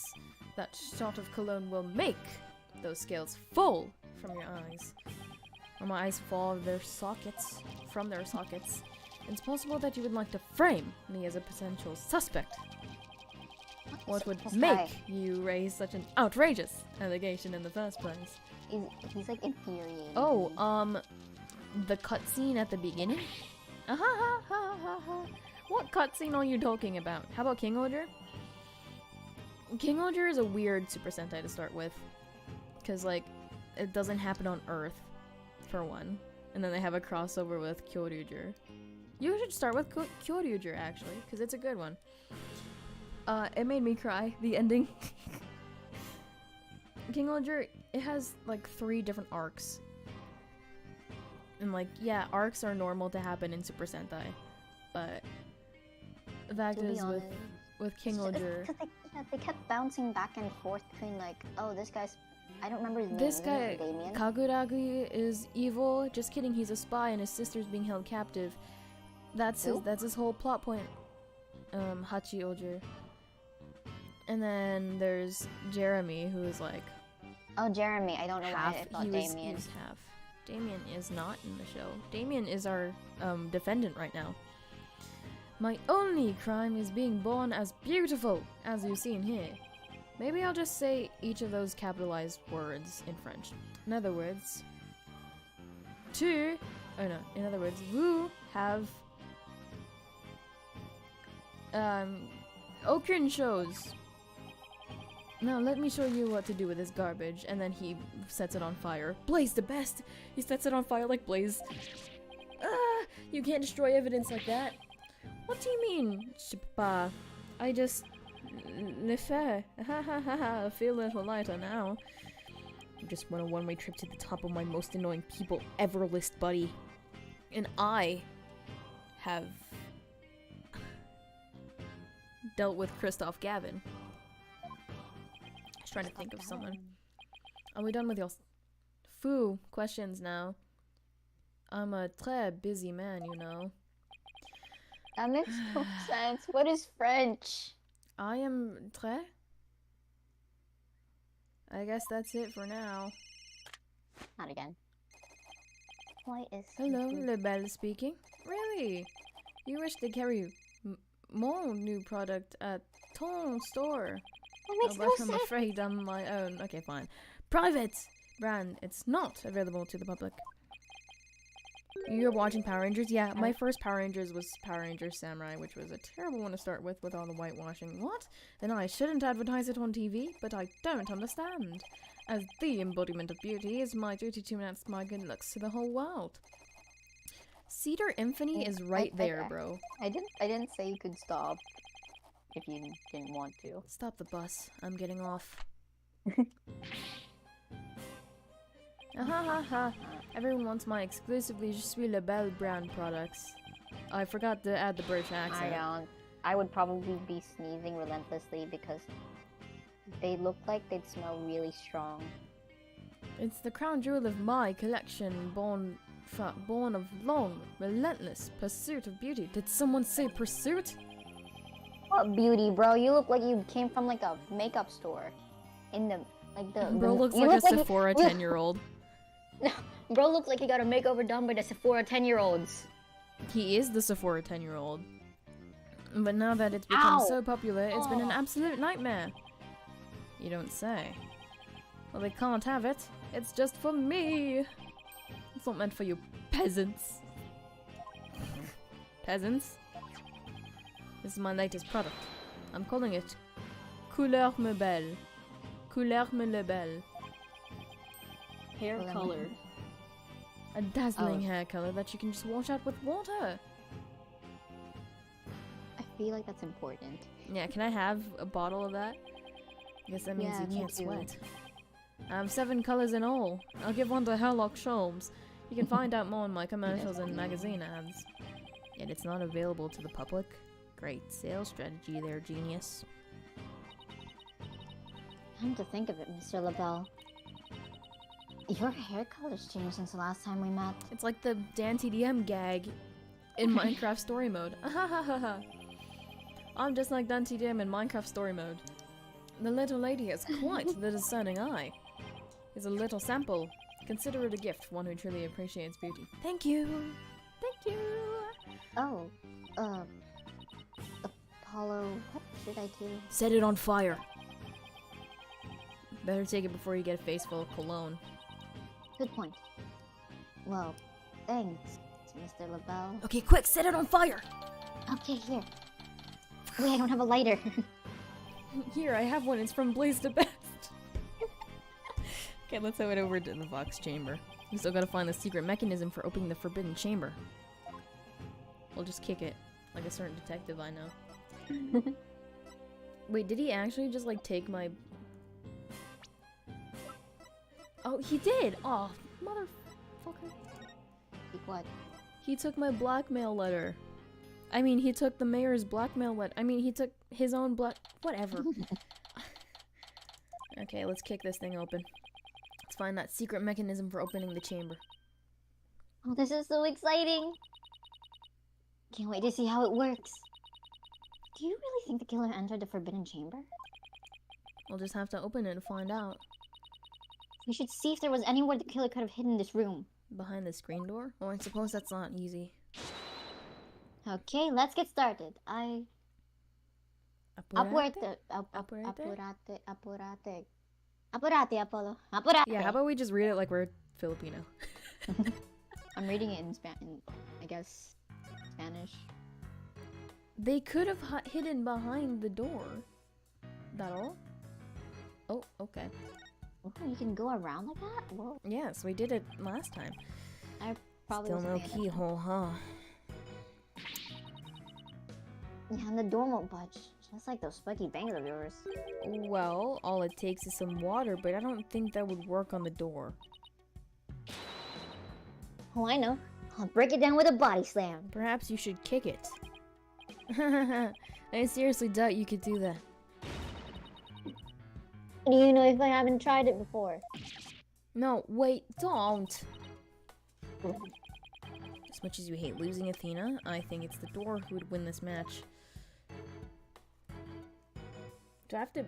that shot of cologne will make those scales fall from your eyes. Or my eyes fall from their sockets. It's possible that you would like to frame me as a potential suspect. What would make you raise such an outrageous allegation in the first place? He's like infuriating. Oh, the cutscene at the beginning? What cutscene are you talking about? How about King Oger? King Oger is a weird Super Sentai to start with. Because, like, it doesn't happen on Earth, for one. And then they have a crossover with Kyoryuger. You should start with Kyoryuger, actually, because it's a good one. It made me cry, the ending. King Oger, it has, like, 3 different arcs. And, like, yeah, arcs are normal to happen in Super Sentai. But the fact is, with King Oger... They kept bouncing back and forth between, like, oh, this guy's... I don't remember his name. This guy, Damien? Kaguragi, is evil. Just kidding, he's a spy and his sister's being held captive. That's his whole plot point. Hachi Oger. And then there's Jeremy, who is like... Oh, Jeremy. I don't know why I thought Damien. He was half. Damien is not in the show. Damien is our defendant right now. My only crime is being born as beautiful as you've seen here. Maybe I'll just say each of those capitalized words in French. In other words, vous have aucune chose. Now let me show you what to do with this garbage. And then he sets it on fire. Blaze the best! He sets it on fire like Blaze. Ah! You can't destroy evidence like that. What do you mean? Je sais pas. I just... le fais. Ha ha ha ha. I feel a little lighter now. I just went a one-way trip to the top of my most annoying people ever list, buddy. And I have dealt with Christoph Gavin. Just trying to think of someone. Are we done with your questions now? I'm a très busy man, you know. That makes no sense. What is French? I am très? I guess that's it for now. Not again. Why is... Hello, Le Belle speaking. Really? You wish to carry more new product at ton store? That makes no but sense. I'm afraid I'm my own. Okay, fine. Private brand. It's not available to the public. You're watching Power Rangers? Yeah, my first Power Rangers was Power Rangers Samurai, which was a terrible one to start with all the whitewashing. What? Then I shouldn't advertise it on TV? But I don't understand. As the embodiment of beauty, it's my duty to announce my good looks to the whole world. Cedar Infamy is right there, bro. I didn't say you could stop if you didn't want to. Stop the bus. I'm getting off. Ha. Everyone wants my exclusively Je suis la belle brand products. I forgot to add the British accent. I would probably be sneezing relentlessly because they look like they'd smell really strong. It's the crown jewel of my collection, born of long, relentless pursuit of beauty. Did someone say pursuit? What beauty, bro? You look like you came from like a makeup store. Bro looks like a Sephora 10-year-old. Bro looks like he got a makeover done by the Sephora 10-year-olds. He is the Sephora 10-year-old. But now that it's become so popular, it's been an absolute nightmare. You don't say. Well, they can't have it. It's just for me. It's not meant for you peasants. Peasants? This is my latest product. I'm calling it Couleur me belle. Couleur me le belle. Hair Well, color. A dazzling Oh. hair color that you can just wash out with water. I feel like that's important. Yeah, can I have a bottle of that? I guess that means Yeah, you me can't too. sweat. I have 7 colors in all. I'll give one to Herlock Sholmes. You can find out more in my commercials and magazine ads. Yet it's not available to the public. Great sales strategy there, genius. Come to think of it, Mr. LaBelle. Your hair color's changed since the last time we met. It's like the Dan TDM gag in Minecraft story mode. I'm just like Dan TDM in Minecraft story mode. The little lady has quite the discerning eye. Here's a little sample. Consider it a gift for one who truly appreciates beauty. Thank you! Thank you! Oh, Apollo, what should I do? Set it on fire. Better take it before you get a face full of cologne. Good point. Well, thanks, Mr. LaBelle. Okay, quick, set it on fire! Okay, here. Wait, I don't have a lighter. Here, I have one. It's from Blaze the Best. Okay, let's head over to the Vox Chamber. We still gotta find the secret mechanism for opening the Forbidden Chamber. We'll just kick it, like a certain detective I know. Wait, did he actually just, like, take my... Oh, he did! Oh, motherfucker. Like what? He took my blackmail letter. I mean, he took the mayor's blackmail letter. I mean, he took his own whatever. Okay, let's kick this thing open. Let's find that secret mechanism for opening the chamber. Oh, this is so exciting! Can't wait to see how it works. Do you really think the killer entered the Forbidden Chamber? We'll just have to open it to find out. We should see if there was anywhere the killer could have hidden this room. Behind the screen door? Oh, I suppose that's not easy. Okay, let's get started. Apurate? Apurate, Apollo. Apurate. Yeah, how about we just read it like we're Filipino? I'm reading it in I guess, Spanish. They could have hidden behind the door. That all? Oh, okay. Oh, you can go around like that? Whoa. Yes, we did it last time. I probably Still wasn't no paying attention. keyhole, huh? Yeah, and the door won't budge. Just like those spiky bangs of yours. Well, all it takes is some water, but I don't think that would work on the door. Oh, I know. I'll break it down with a body slam. Perhaps you should kick it. I seriously doubt you could do that. Do you know if I haven't tried it before? No, wait, don't! As much as you hate losing Athena, I think it's the door who would win this match. Do I have to...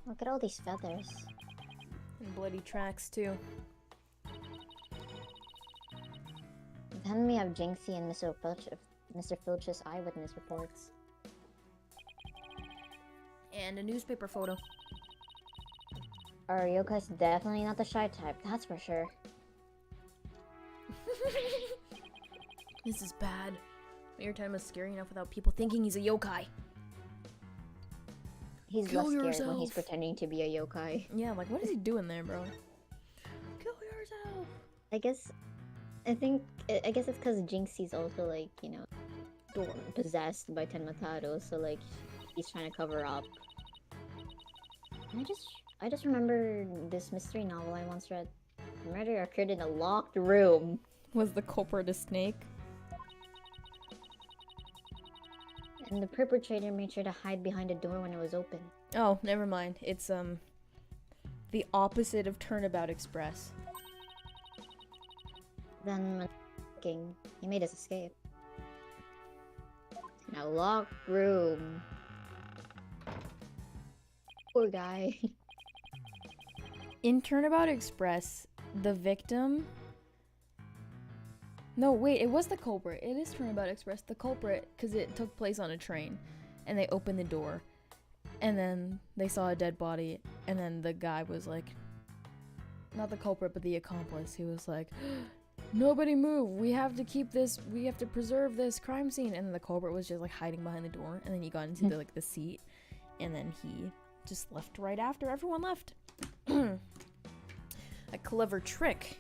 Look at all these feathers. And bloody tracks, too. Then we have Jinxie and Mr. Filch's eyewitness reports. And a newspaper photo. Our yokai's definitely not the shy type, that's for sure. This is bad. Mayor Time is scary enough without people thinking he's a yokai. He's Kill less scared when yourself. he's pretending to be a yokai. Yeah, like, what is he doing there, bro? Kill yourself! I guess it's because Jinxie's also, like, you know, possessed by Tenmataro, so, like, he's trying to cover up. I just remember this mystery novel I once read. The murder occurred in a locked room. Was the culprit a snake? And the perpetrator made sure to hide behind a door when it was open. Oh, never mind. It's, the opposite of Turnabout Express. Then, when looking, he made his escape. In a locked room. Poor guy. In Turnabout Express, the victim... No, wait, it was the culprit. It is Turnabout Express. The culprit, because it took place on a train. And they opened the door. And then they saw a dead body. And then the guy was like, not the culprit, but the accomplice, who was like, nobody move, we have to keep this, we have to preserve this crime scene. And then the culprit was just like hiding behind the door, and then he got into the seat, and then he just left right after everyone left. A clever trick,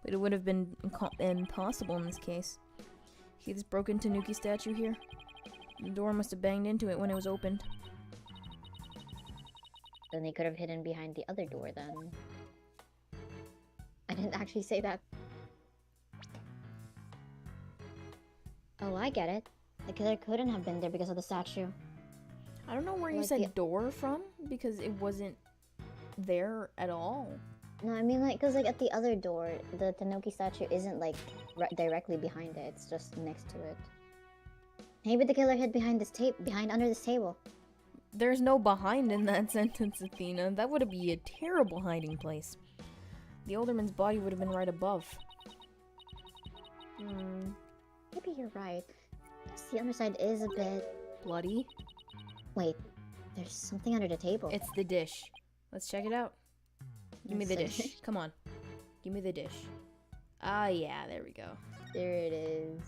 but it would have been impossible in this case. See this broken Tanuki statue here? The door must have banged into it when it was opened. Then they could have hidden behind the other door then. I didn't actually say that. Oh, I get it. The killer couldn't have been there because of the statue. I don't know where you Like said the- door from, because it wasn't there at all. No, I mean like, cause like at the other door, the Tanuki statue isn't like directly behind it. It's just next to it. Maybe the killer hid behind this under this table. There's no behind in that sentence, Athena. That would be a terrible hiding place. The alderman's body would have been right above. Maybe you're right. I guess the other side is a bit... Bloody? Wait, there's something under the table. It's the dish. Let's check it out. Give me the It's a dish. Come on. Give me the dish. Ah, yeah, there we go. There it is.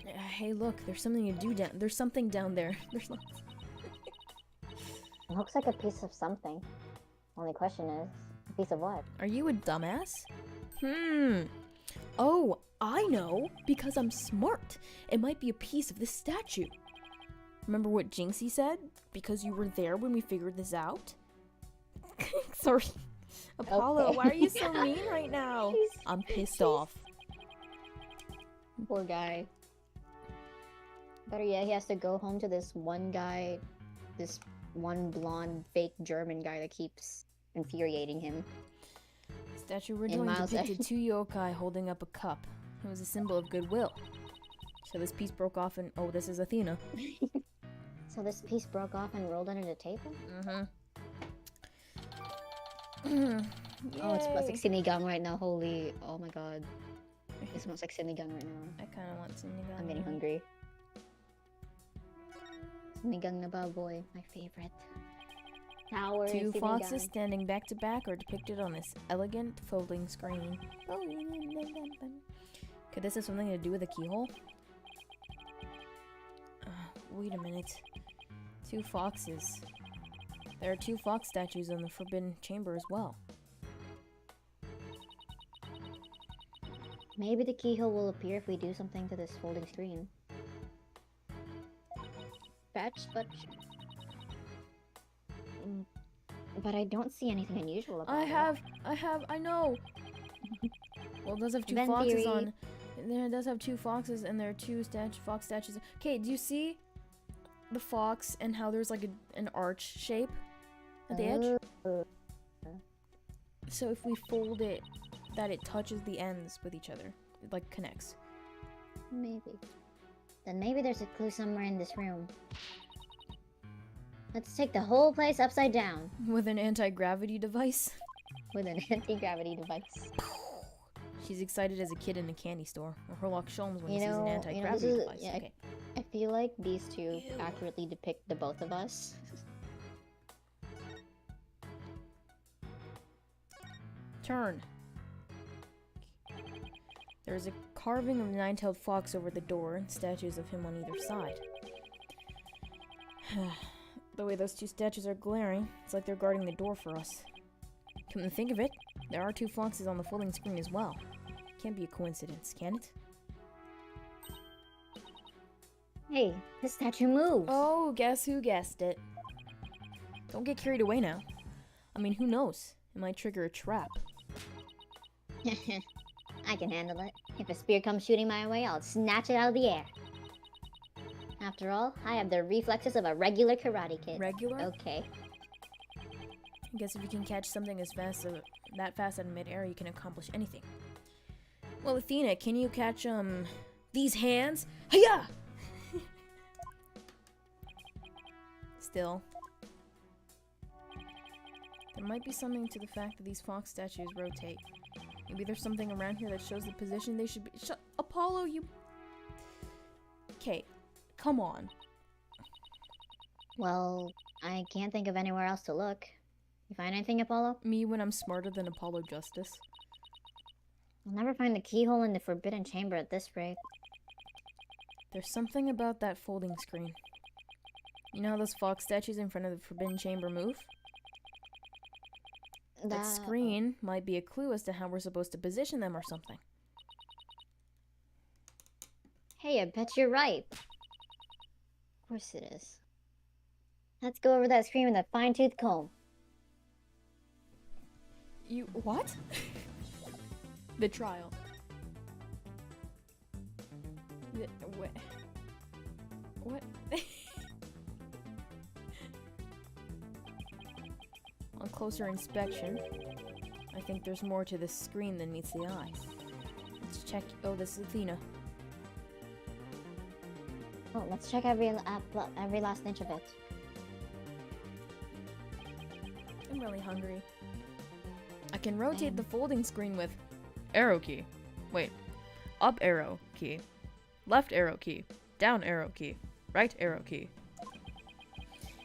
Hey, look, there's something to do down. There's something down there. There's not. It looks like a piece of something. Only question is, a piece of what? Are you a dumbass? Oh, I know, because I'm smart. It might be a piece of this statue. Remember what Jinxie said? Because you were there when we figured this out? Sorry. Apollo, Okay. why are you so mean right now? I'm pissed off. Poor guy. Better yet, he has to go home to this one guy, this one blonde fake German guy that keeps infuriating him. Statue originally Miles- depicted two yokai holding up a cup. It was a symbol of goodwill. So this piece broke off and oh, this is Athena. So this piece broke off and rolled under the table? Oh, it smells like sinigang right now. Holy, oh my god. It smells like sinigang right now. I kind of want sinigang. I'm getting hungry. Sinigang na baboy, my favorite. Tower Two sinigang. foxes standing back to back are depicted on this elegant folding screen. Could this have something to do with a keyhole? Wait a minute. Two foxes. There are two fox statues in the Forbidden Chamber as well. Maybe the keyhole will appear if we do something to this folding screen. Fetch, but I don't see anything unusual about it. I know! Well, it does have two Vent foxes theory. on. There does have two foxes, and there are two fox statues. Okay, do you see the fox and how there's like an arch shape at the edge? So if we fold it, that it touches the ends with each other. It like connects. Maybe. Then maybe there's a clue somewhere in this room. Let's take the whole place upside down With an anti-gravity device. with an anti-gravity device. She's excited as a kid in a candy store. Or Herlock Sholmes when You he sees an know, anti-gravity this is- device. yeah, Okay. I feel like these two Ew. accurately depict the both of us. Turn. There is a carving of a nine-tailed fox over the door and statues of him on either side. The way those two statues are glaring, it's like they're guarding the door for us. Come to think of it, there are two foxes on the folding screen as well. Can't be a coincidence, can it? Hey, this statue moves! Oh, guess who guessed it? Don't get carried away now. I mean, who knows? It might trigger a trap. I can handle it. If a spear comes shooting my way, I'll snatch it out of the air. After all, I have the reflexes of a regular karate kid. Regular? Okay. I guess if you can catch something that fast in midair, you can accomplish anything. Well, Athena, can you catch, these hands? Hiya! Still. There might be something to the fact that these fox statues rotate. Maybe there's something around here that shows the position they should be- Apollo, you- Okay, come on. Well, I can't think of anywhere else to look. You find anything, Apollo? Me when I'm smarter than Apollo Justice. I'll never find the keyhole in the Forbidden Chamber at this rate. There's something about that folding screen. You know how those fox statues in front of the Forbidden Chamber move? That screen might be a clue as to how we're supposed to position them or something. Hey, I bet you're right. Of course it is. Let's go over that screen with a fine-tooth comb. You... what? The trial. What? On closer inspection, I think there's more to this screen than meets the eye. Let's check... oh, this is Athena. Oh, let's check every last inch of it. I'm really hungry. I can rotate the folding screen with arrow key. Wait. Up arrow key. Left arrow key. Down arrow key. Right arrow key.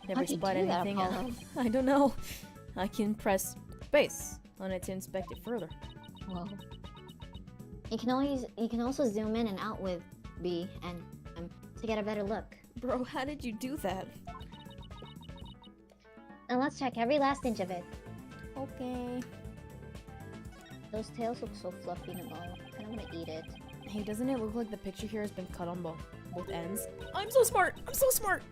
Never spot anything else. I don't know. I can press space on it to inspect it further. Whoa. You can also zoom in and out with B and to get a better look. Bro, how did you do that? And let's check every last inch of it. Okay. Those tails look so fluffy and all. I kinda wanna eat it. Hey, doesn't it look like the picture here has been cut on both ends? I'm so smart! I'm so smart!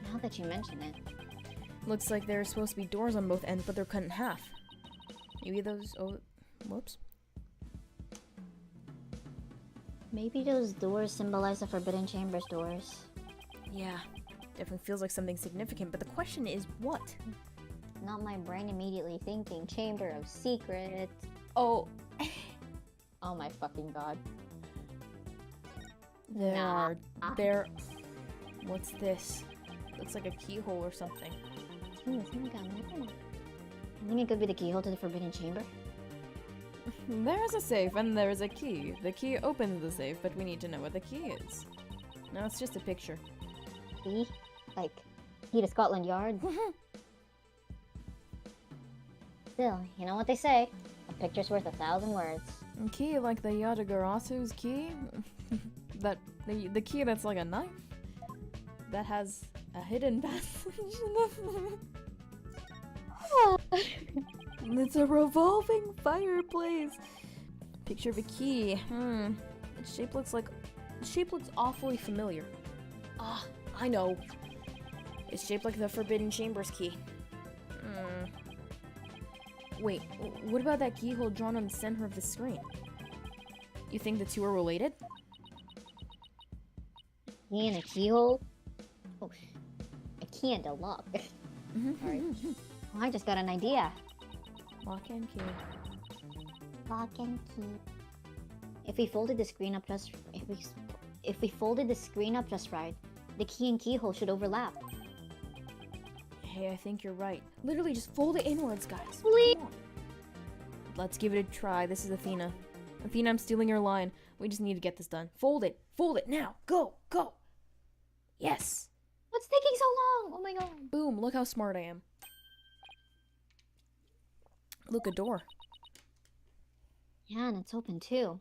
Now that you mention it. Looks like there are supposed to be doors on both ends, but they're cut in half. Maybe those... oh, whoops. Maybe those doors symbolize the Forbidden Chamber's doors. Yeah, definitely feels like something significant, but the question is what? Not my brain immediately thinking Chamber of Secrets. Oh. Oh my fucking god. There... What's this? Looks like a keyhole or something. You think it could be the keyhole to the Forbidden Chamber? There's a safe and there's a key. The key opens the safe, but we need to know what the key is. No, it's just a picture. Key? Like, key to Scotland Yard? Still, you know what they say. A picture's worth 1,000 words. Key like the Yatagarasu's key? The key that's like a knife? That has a hidden passage in the... It's a revolving fireplace. Picture of a key. Its shape looks awfully familiar. Ah, I know. It's shaped like the Forbidden Chamber's key. Wait, what about that keyhole drawn on the center of the screen? You think the two are related? Key and a keyhole? Oh, a key and a lock. Alright. Well, I just got an idea. Lock and key. Lock and key. If we folded the screen up just if we folded the screen up just right, the key and keyhole should overlap. Hey, I think you're right. Literally, just fold it inwards, guys. Please. Let's give it a try. This is Athena. Athena, I'm stealing your line. We just need to get this done. Fold it. Fold it now. Go. Go. Yes. What's taking so long? Oh my god. Boom. Look how smart I am. Look, a door. Yeah, and it's open too.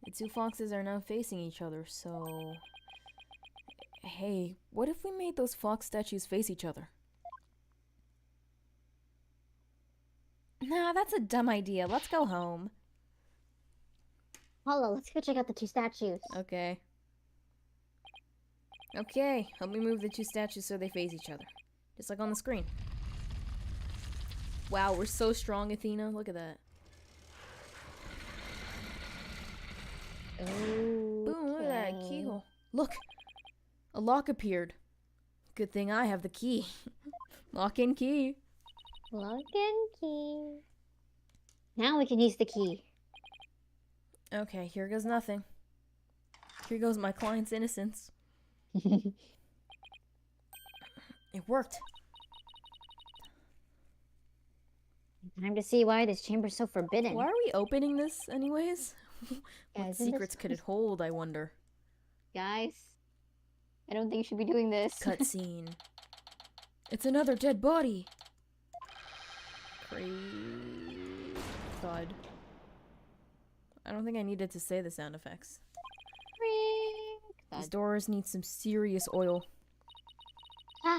The two foxes are now facing each other, so... Hey, what if we made those fox statues face each other? Nah, that's a dumb idea. Let's go home. Apollo, let's go check out the two statues. Okay. Okay, help me move the two statues so they face each other. Just like on the screen. Wow, we're so strong, Athena. Look at that. Ooh. Boom, look at that keyhole. Look! A lock appeared. Good thing I have the key. Lock and key. Lock and key. Now we can use the key. Okay, here goes nothing. Here goes my client's innocence. It worked. Time to see why this chamber's so forbidden. Why are we opening this anyways? What Guys, secrets could it hold, I wonder? Guys, I don't think you should be doing this. Cutscene. It's another dead body! Thud. I don't think I needed to say the sound effects. These doors need some serious oil. Ah!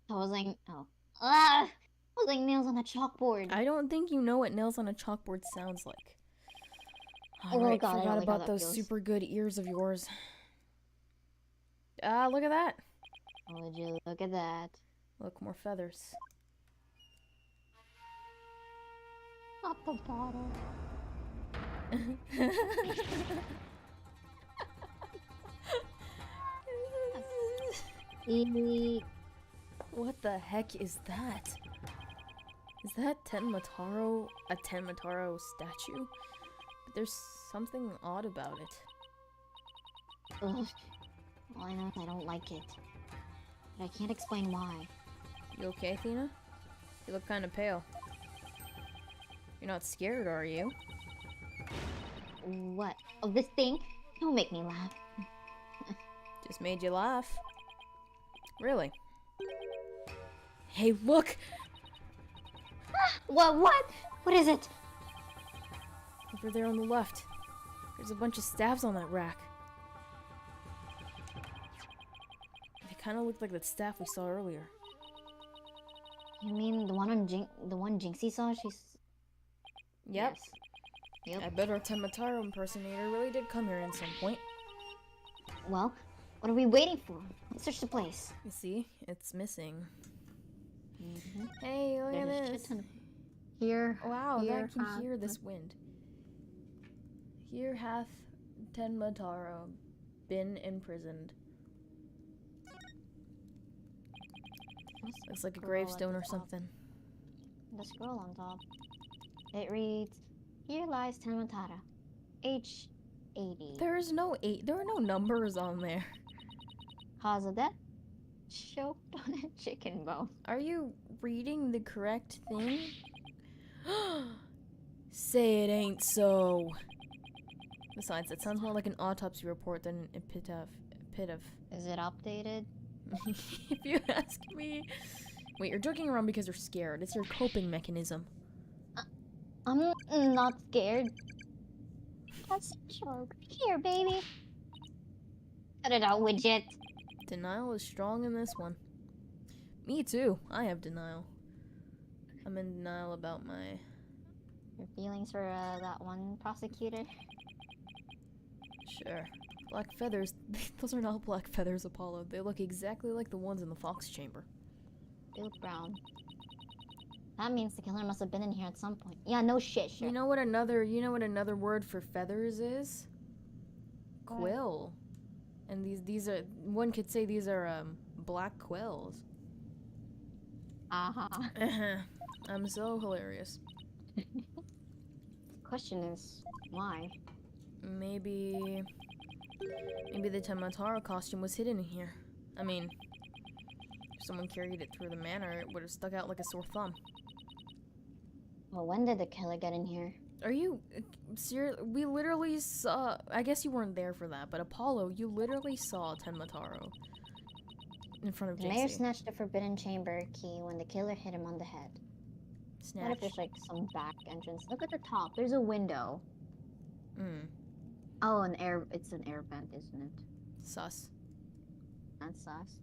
I was like, oh. Ah! I was like nails on a chalkboard. I don't think you know what nails on a chalkboard sounds like. Oh Alright, god, I forgot don't like how about that those feels. super good ears of yours. Ah, look at that! Would you look at that? Look, more feathers. Not the bottle. What the heck is that? Is that Tenmataro a Tenmataro statue? But there's something odd about it. Ugh. All I know is I don't like it. But I can't explain why. You okay, Athena? You look kind of pale. You're not scared, are you? What? Of this thing? Don't make me laugh. Just made you laugh. Really? Hey, look! What? What? What is it? Over there on the left. There's a bunch of staves on that rack. They kind of look like the staff we saw earlier. You mean the one on the one Jinxie saw? She's... Yep. Yes. Yep. I bet our Tenmataro impersonator really did come here at some point. Well, what are we waiting for? Let's search the place. You see? It's missing. Mm-hmm. Hey, look at There's a this. shit ton of... Here. Wow, here, I can hear this wind. Here hath Tenmataro been imprisoned. Looks like a gravestone or something. The scroll on top. It reads, "Here lies Tenmatara, age 80. There is no there are no numbers on there. Cause of death? Choked on a chicken bone." Are you reading the correct thing? Say it ain't so. Besides, that sounds more like an autopsy report than an epitaph. Is it updated? If you ask me. Wait, you're joking around because you're scared. It's your coping mechanism. I'm not scared. That's a joke. Here, baby. Cut it out, widget. Denial is strong in this one. Me too. I have denial. I'm in denial about my... Your feelings for that one prosecutor? Sure. Black feathers. Those are not black feathers, Apollo. They look exactly like the ones in the fox chamber. They look brown. That means the killer must have been in here at some point. Yeah, no shit, sure. You know what another word for feathers is? What? Quill. And these are, one could say these are black quills. Uh-huh. I'm so hilarious. Question is, why? Maybe the Tenmataro costume was hidden in here. I mean, if someone carried it through the manor, it would have stuck out like a sore thumb. Well, when did the killer get in here? Are you serious? We literally saw. I guess you weren't there for that, but Apollo, you literally saw Tenmataro in front of The mayor Jinxie. snatched the forbidden chamber key when the killer hit him on the head. What if Snatch. there's like some back entrance? Look at the top. There's a window. Oh, it's an air vent, isn't it? Sus. That's sus.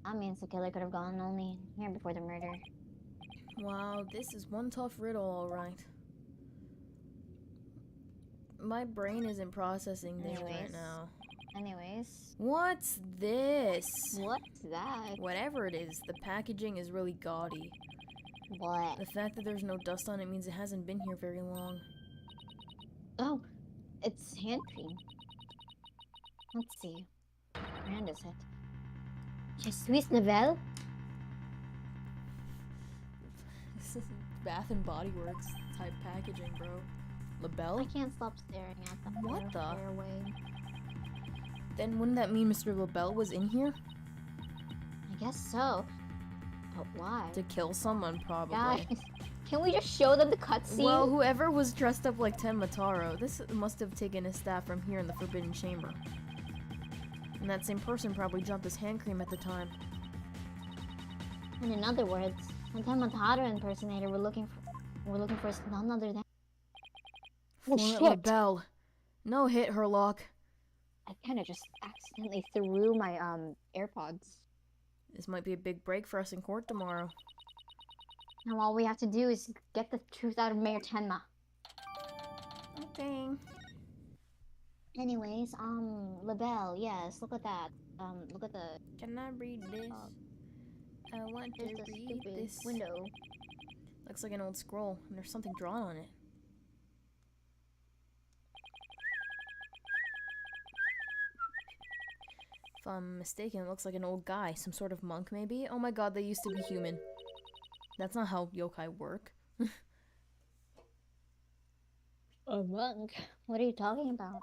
That means the killer could have gone only here before the murder. Wow, this is one tough riddle, alright. My brain isn't processing things right Anyways. now. Anyways, What's this? what's that? Whatever it is, the packaging is really gaudy. What? The fact that there's no dust on it means it hasn't been here very long. Oh, it's hand cream. Let's see. What brand is it? Je suis Nouvelle? This is Bath and Body Works type packaging, bro. I Labelle? can't stop staring at the What the? airway. Then wouldn't that mean Mr. Labelle was in here? I guess so. But why? To kill someone, probably. Guys, can we just show them the cutscene? Well, whoever was dressed up like Tenmataro, this must have taken his staff from here in the Forbidden Chamber. And that same person probably dropped his hand cream at the time. And in other words, the Tenmataro impersonator we're looking for is none other than. Oh Florent shit! LaBelle. No hit, Herlock. I kind of just accidentally threw my AirPods. This might be a big break for us in court tomorrow. Now all we have to do is get the truth out of Mayor Tenma. Dang. Anyways, LaBelle, yes, look at that. Look at the Can I read this? I want to there's the read stupid this. window. Looks like an old scroll, and there's something drawn on it. If I'm mistaken, it looks like an old guy. Some sort of monk, maybe? Oh my god, they used to be human. That's not how yokai work. A monk? What are you talking about?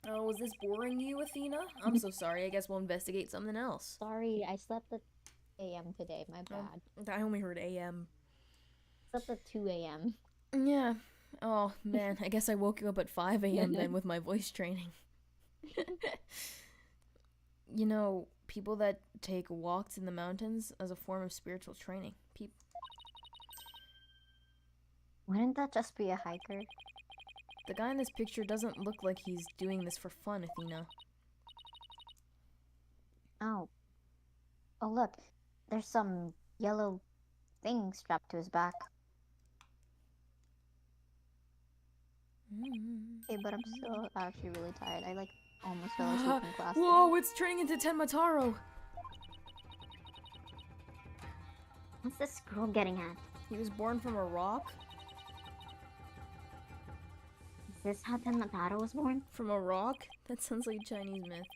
Oh, was this boring you, Athena? I'm so sorry. I guess we'll investigate something else. Sorry, I slept at AM today. My bad. I only heard AM. Slept at 2 AM. Yeah. Oh, man. I guess I woke you up at 5 AM then with my voice training. You know, people that take walks in the mountains as a form of spiritual training. Wouldn't that just be a hiker? The guy in this picture doesn't look like he's doing this for fun, Athena. Oh. Oh, look. There's some yellow thing strapped to his back. Okay, but I'm still actually really tired. I, almost fell asleep in class. Whoa, it's turning into Tenmataro! What's this scroll getting at? He was born from a rock? Is this how Tenmataro was born? From a rock? That sounds like a Chinese myth.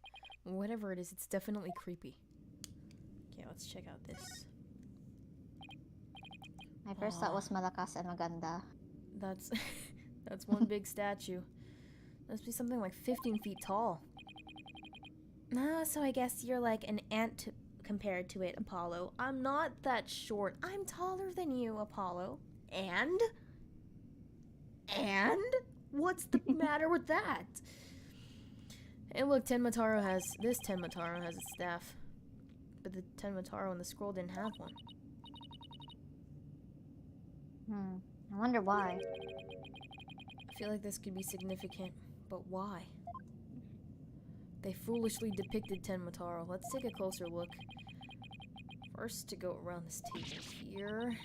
Whatever it is, it's definitely creepy. Okay, let's check out this. My first thought was malakas and maganda. That's that's one big statue. Must be something like 15 feet tall. Ah, so I guess you're like an ant compared to it, Apollo. I'm not that short. I'm taller than you, Apollo. And? What's the matter with that? Hey, look, this Tenmataro has a staff. But the Tenmataro in the scroll didn't have one. I wonder why. I feel like this could be significant, but why? They foolishly depicted Tenmataro. Let's take a closer look. First, to go around this table here.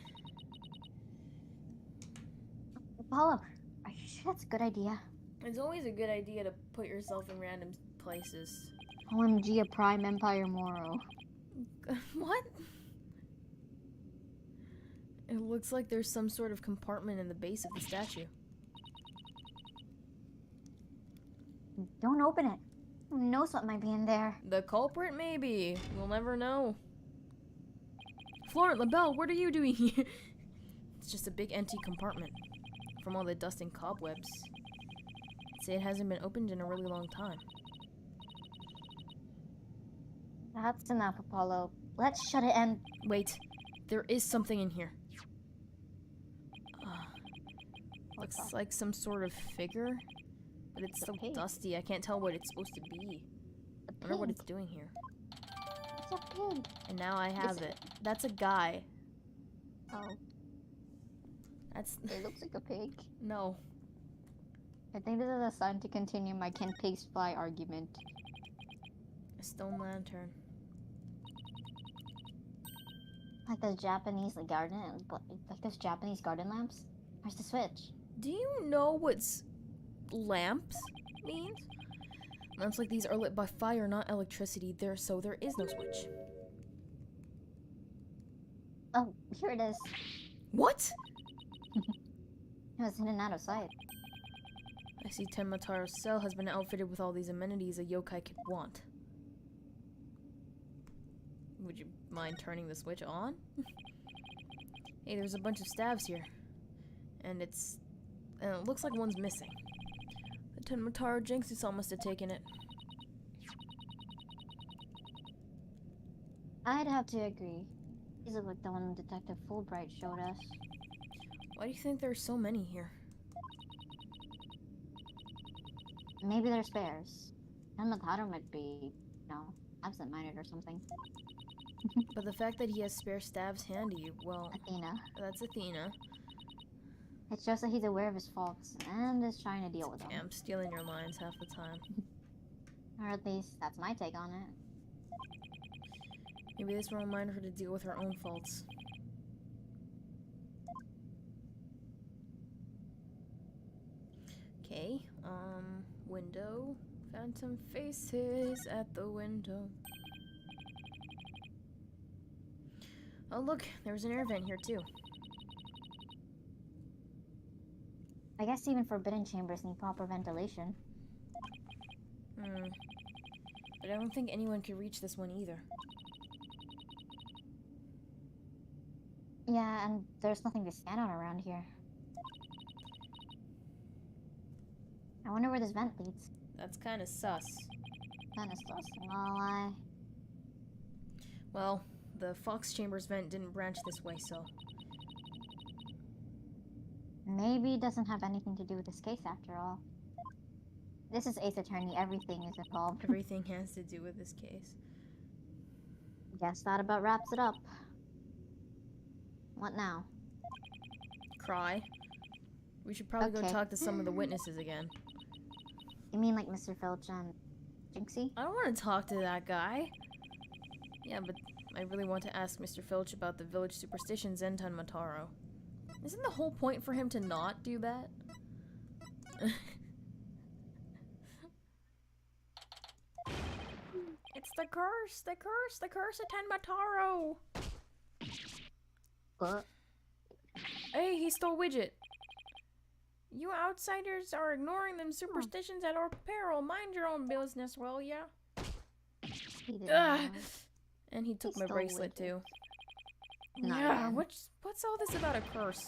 Apollo, are you sure that's a good idea? It's always a good idea to put yourself in random places. OMG, a Prime Empire Moro. What? It looks like there's some sort of compartment in the base of the statue. Don't open it. Who knows what might be in there? The culprit, maybe. We'll never know. Florent LaBelle, what are you doing here? It's just a big empty compartment from all the dust and cobwebs. Say it hasn't been opened in a really long time. That's enough, Apollo. Let's shut it and... Wait, there is something in here. Looks like some sort of figure, but it's so dusty. I can't tell what it's supposed to be. I wonder what it's doing here. It's a pig. And now I have it. That's a guy. Oh. It looks like a pig. No. I think this is a sign to continue my can pigs fly argument. A stone lantern. Like those Japanese garden lamps. Where's the switch? Do you know what lamps means? Lamps like these are lit by fire, not electricity. So there is no switch. Oh, here it is. What? It was in and out of sight. I see Tenmataro's cell has been outfitted with all these amenities a yokai could want. Would you mind turning the switch on? Hey, there's a bunch of staves here. And it looks like one's missing. The Tenmataro Jinxusal must have taken it. I'd have to agree. These look like the one Detective Fulbright showed us. Why do you think there's so many here? Maybe they're spares. Tenmataro might be, absent-minded or something. But the fact that he has spare staves handy, well, Athena. that's Athena. It shows that he's aware of his faults and is trying to deal with them. I'm stealing your lines half the time. Or at least, that's my take on it. Maybe this will remind her to deal with her own faults. Okay, window. Phantom faces at the window. Oh look, there was an air vent here too. I guess even forbidden chambers need proper ventilation. But I don't think anyone could reach this one either. Yeah, and there's nothing to stand on around here. I wonder where this vent leads. That's kind of sus. Kinda sus, not lie. Well, the Fox Chambers vent didn't branch this way, so... Maybe it doesn't have anything to do with this case after all. This is Ace Attorney, everything is involved. Everything has to do with this case. Guess that about wraps it up. What now? Cry. We should probably go Okay. talk to some of the witnesses again. You mean like Mr. Filch and Jinxie? I don't want to talk to that guy. Yeah, but I really want to ask Mr. Filch about the village superstitions and Mataro. Isn't the whole point for him to not do that? It's the curse! The curse! The curse of Mataro! What? Hey, he stole Widget! You outsiders are ignoring them superstitions at our peril. Mind your own business, will ya? He didn't Ugh. know. And he took He my stole bracelet Widget. too. Not Yeah, again. what's all this about a curse?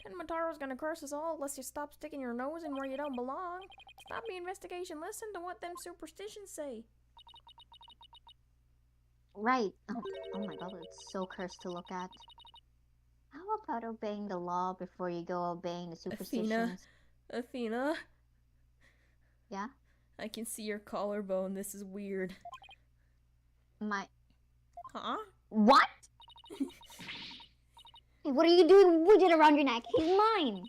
And Mataro's gonna curse us all unless you stop sticking your nose in where you don't belong. Stop the investigation. Listen to what them superstitions say. Right. Oh my god, it's so cursed to look at. How about obeying the law before you go obeying the superstitions? Athena? Yeah? I can see your collarbone. This is weird. My... Huh? What? Hey, what are you doing with Widget around your neck? He's mine!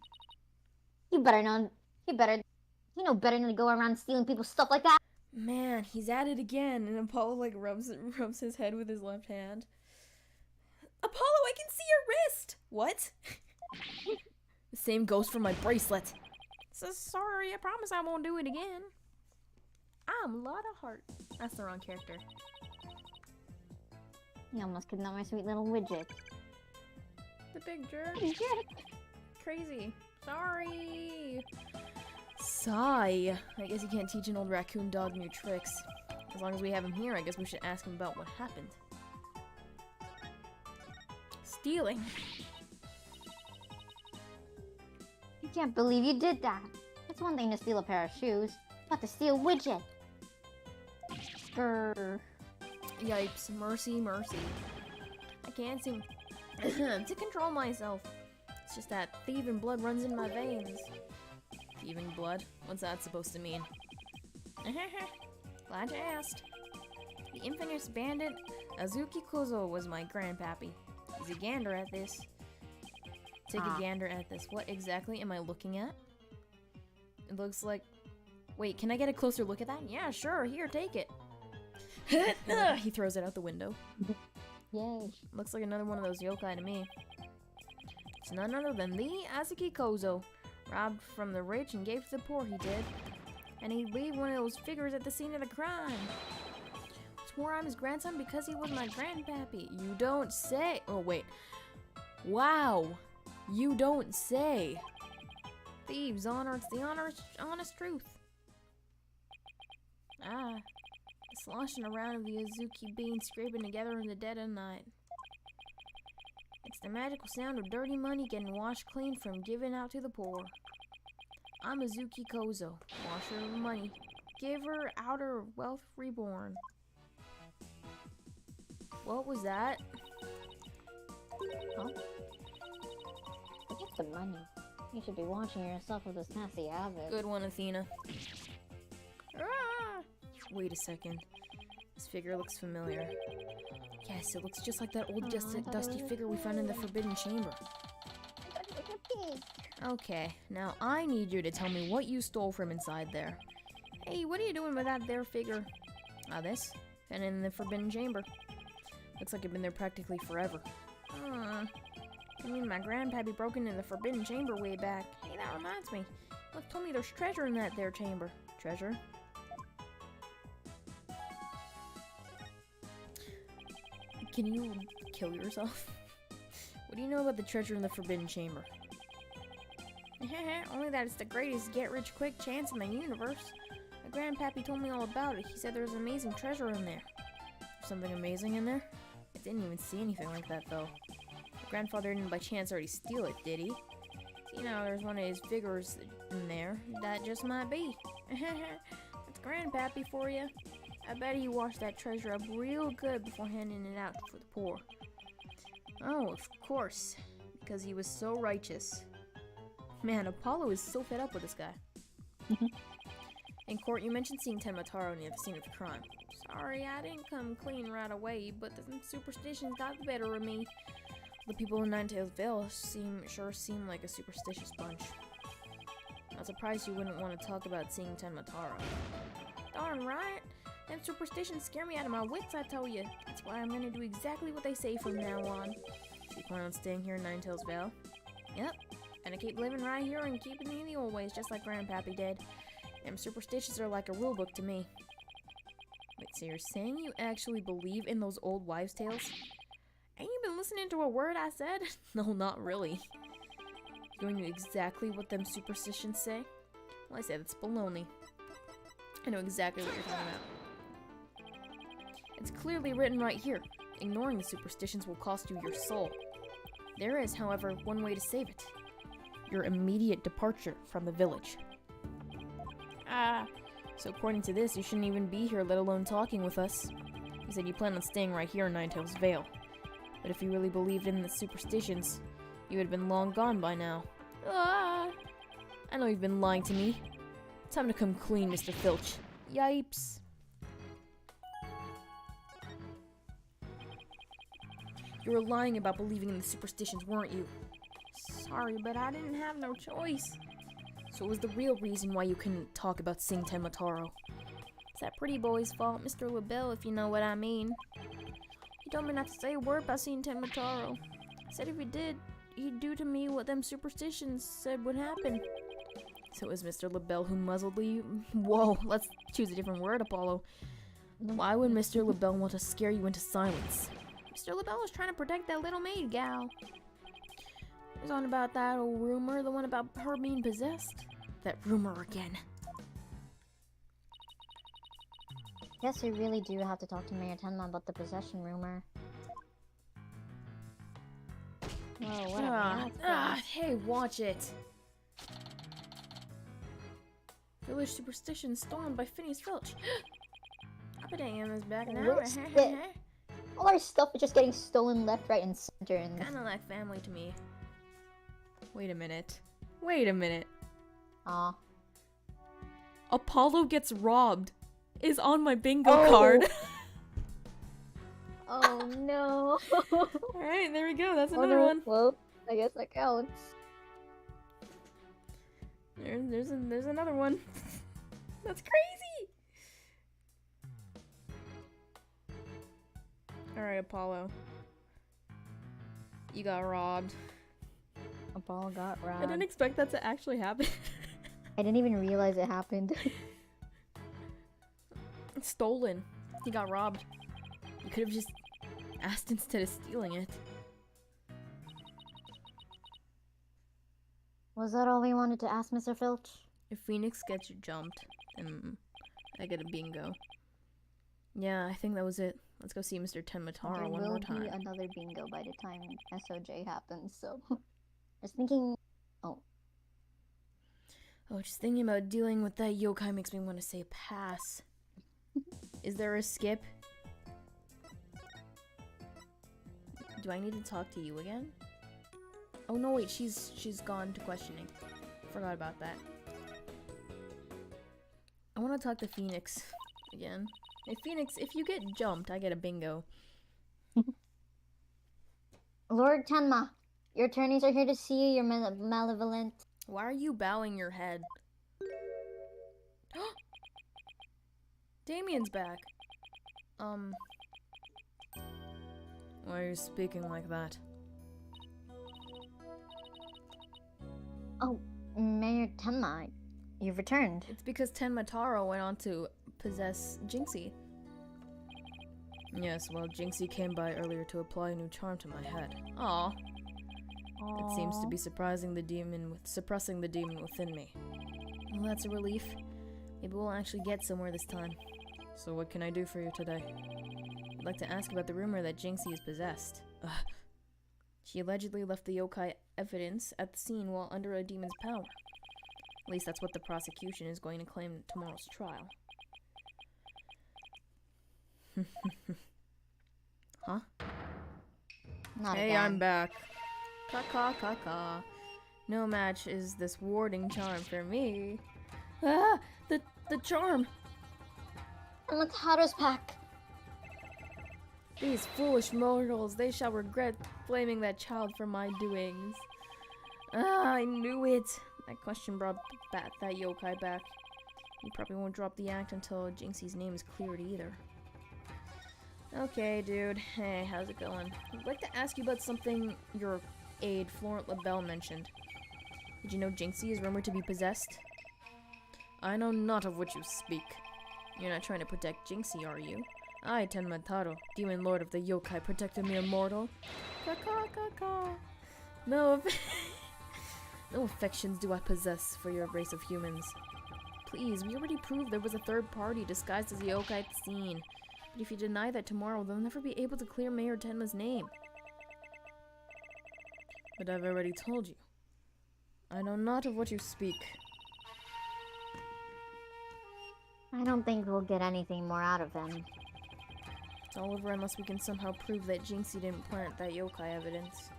You better know... You know better than to go around stealing people's stuff like that. Man, he's at it again. And Apollo like rubs his head with his left hand. Apollo, I can see your wrist! What? The same goes for my bracelet. So sorry, I promise I won't do it again. I'm Lotta Heart. That's the wrong character. You almost kidnapped my sweet little Widget. The big jerk. Jerk! Crazy. Sorry. Sigh. I guess you can't teach an old raccoon dog new tricks. As long as we have him here, I guess we should ask him about what happened. Stealing. You can't believe you did that. It's one thing to steal a pair of shoes, but to steal Widget. Grr. Yipes. Mercy, mercy. I can't seem to control myself. It's just that thieving blood runs in my veins. Thieving blood? What's that supposed to mean? Glad you asked. The infamous bandit Azuki Kozo was my grandpappy. He's a gander at this. Take a gander at this. What exactly am I looking at? It looks like... Wait, can I get a closer look at that? Yeah, sure. Here, take it. He throws it out the window. Yay. Looks like another one of those yokai to me. It's none other than the Azuki Kozo. Robbed from the rich and gave to the poor, he did. And he'd leave one of those figures at the scene of the crime. Swore I'm his grandson because he was my grandpappy. You don't say. Oh, wait. Wow. You don't say. Thieves' honor. It's the honest truth. Ah. The sloshing around of the Azuki beans scraping together in the dead of night. It's the magical sound of dirty money getting washed clean from giving out to the poor. I'm Azuki Kozo, washer of money, giver, outer of wealth reborn. What was that? Huh? Forget the money. You should be watching yourself with this nasty habit. Good one, Athena. Ah! Wait a second. This figure looks familiar. Yes, it looks just like that old I thought it dusty was a figure we found in the Forbidden Chamber. I thought it was a pig. Okay, now I need you to tell me what you stole from inside there. Hey, what are you doing with that there figure? This? And in the Forbidden Chamber. Looks like it's been there practically forever. I mean, my grandpappy broke into the Forbidden Chamber way back. Hey, that reminds me. Look, told me there's treasure in that there chamber. Treasure? Can you kill yourself? What do you know about the treasure in the Forbidden Chamber? Only that it's the greatest get-rich-quick chance in the universe. My grandpappy told me all about it. He said there was amazing treasure in there. Something amazing in there? I didn't even see anything like that, though. My grandfather didn't by chance already steal it, did he? You know, there's one of his figures in there. That just might be. That's grandpappy for you. I bet he washed that treasure up real good before handing it out for the poor. Oh, of course. Because he was so righteous. Man, Apollo is so fed up with this guy. In court, you mentioned seeing Tenmataro near the scene of the crime. Sorry, I didn't come clean right away, but the superstitions got the better of me. The people in Ninetales Vale sure seem like a superstitious bunch. Not surprised you wouldn't want to talk about seeing Tenmataro. Darn right! Them superstitions scare me out of my wits, I tell you. That's why I'm gonna do exactly what they say from now on. So you plan on staying here in Ninetales Vale? Yep. Gonna keep living right here and keeping it in the old ways, just like Grandpappy did. Them superstitions are like a rulebook to me. Wait, so you're saying you actually believe in those old wives' tales? Ain't you been listening to a word I said? No, not really. You know exactly what them superstitions say? Well, I say that's baloney. I know exactly what you're talking about. It's clearly written right here. Ignoring the superstitions will cost you your soul. There is, however, one way to save it. Your immediate departure from the village. So according to this, you shouldn't even be here, let alone talking with us. You said you plan on staying right here in Ninetales Vale. But if you really believed in the superstitions, you would have been long gone by now. I know you've been lying to me. Time to come clean, Mr. Filch. Yipes. You were lying about believing in the superstitions, weren't you? Sorry, but I didn't have no choice. So it was the real reason why you couldn't talk about seeing Tenmataro. It's that pretty boy's fault, Mr. LaBelle, if you know what I mean. He told me not to say a word about seeing Tenmataro. Said if he did, he'd do to me what them superstitions said would happen. So it was Mr. LaBelle who muzzled you? Whoa, let's choose a different word, Apollo. Why would Mr. LaBelle want to scare you into silence? Mr. LaBelle was trying to protect that little maid gal. It was on about that old rumor, the one about her being possessed. That rumor again. Guess we really do have to talk to Mayor Tenma about the possession rumor. Whoa, what hey, watch it. Village superstition stolen by Phineas Filch. Appetite is back now. All our stuff is just getting stolen left, right, and center. And Kinda like family to me. Wait a minute. Wait a minute. Aw. Apollo gets robbed is on my bingo card. Oh no. Alright, there we go. That's another one. Well, I guess that counts. There's another one. That's crazy. Alright, Apollo. You got robbed. Apollo got robbed. I didn't expect that to actually happen. I didn't even realize it happened. It's stolen. He got robbed. You could have just asked instead of stealing it. Was that all we wanted to ask, Mr. Filch? If Phoenix gets jumped, then I get a bingo. Yeah, I think that was it. Let's go see Mr. Tenmataro one more time. There will be another bingo by the time SOJ happens, so... I was thinking... Oh, just thinking about dealing with that yokai makes me want to say pass. Is there a skip? Do I need to talk to you again? Oh no, wait, she's gone to questioning. Forgot about that. I want to talk to Phoenix again. Hey, Phoenix, if you get jumped, I get a bingo. Lord Tenma, your attorneys are here to see you, your malevolent. Why are you bowing your head? Damien's back. Why are you speaking like that? Oh, Mayor Tenma, you've returned. It's because Tenma Taro went on to possess Jinxie. Yes, well, Jinxie came by earlier to apply a new charm to my head. Aw. It seems to be suppressing the demon within me. Well, that's a relief. Maybe we'll actually get somewhere this time. So what can I do for you today? I'd like to ask about the rumor that Jinxie is possessed. Ugh. She allegedly left the yokai evidence at the scene while under a demon's power. At least that's what the prosecution is going to claim at tomorrow's trial. Huh? Not Hey, again. I'm back. Ka. No match is this warding charm for me. Ah! The charm! Mataro's pack. These foolish mortals, they shall regret blaming that child for my doings. Ah, I knew it! That question brought that yokai back. You probably won't drop the act until Jinxie's name is cleared either. Okay, dude. Hey, how's it going? I'd like to ask you about something your aide, Florent LaBelle, mentioned. Did you know Jinxie is rumored to be possessed? I know not of what you speak. You're not trying to protect Jinxie, are you? I, Tenma Taro, demon lord of the yokai, protect a mere mortal. Ka. No, no affections do I possess for your race of humans. Please, we already proved there was a third party disguised as a yokai at the scene. But if you deny that tomorrow, they'll never be able to clear Mayor Tenma's name. But I've already told you. I know not of what you speak. I don't think we'll get anything more out of him. It's all over unless we can somehow prove that Jinxie didn't plant that yokai evidence.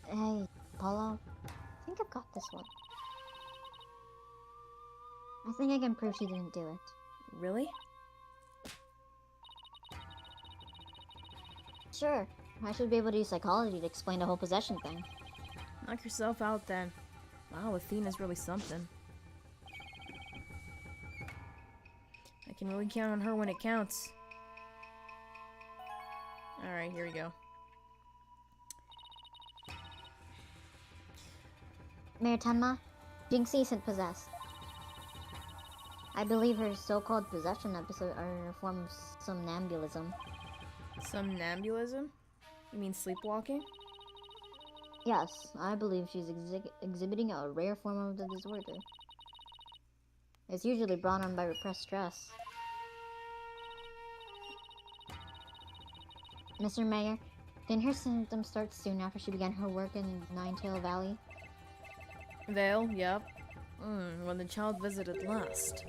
Hey, Polo. I think I've got this one. I think I can prove she didn't do it. Really? Sure. I should be able to use psychology to explain the whole possession thing. Knock yourself out then. Wow, Athena's really something. I can really count on her when it counts. Alright, here we go. Mayor Tenma, Jinxie isn't possessed. I believe her so-called possession episode are a form of somnambulism. Somnambulism? You mean sleepwalking? Yes, I believe she's exhibiting a rare form of the disorder. It's usually brought on by repressed stress. Mr. Mayor, didn't her symptoms start soon after she began her work in Ninetail Valley? Vale, yep. When the child visited last.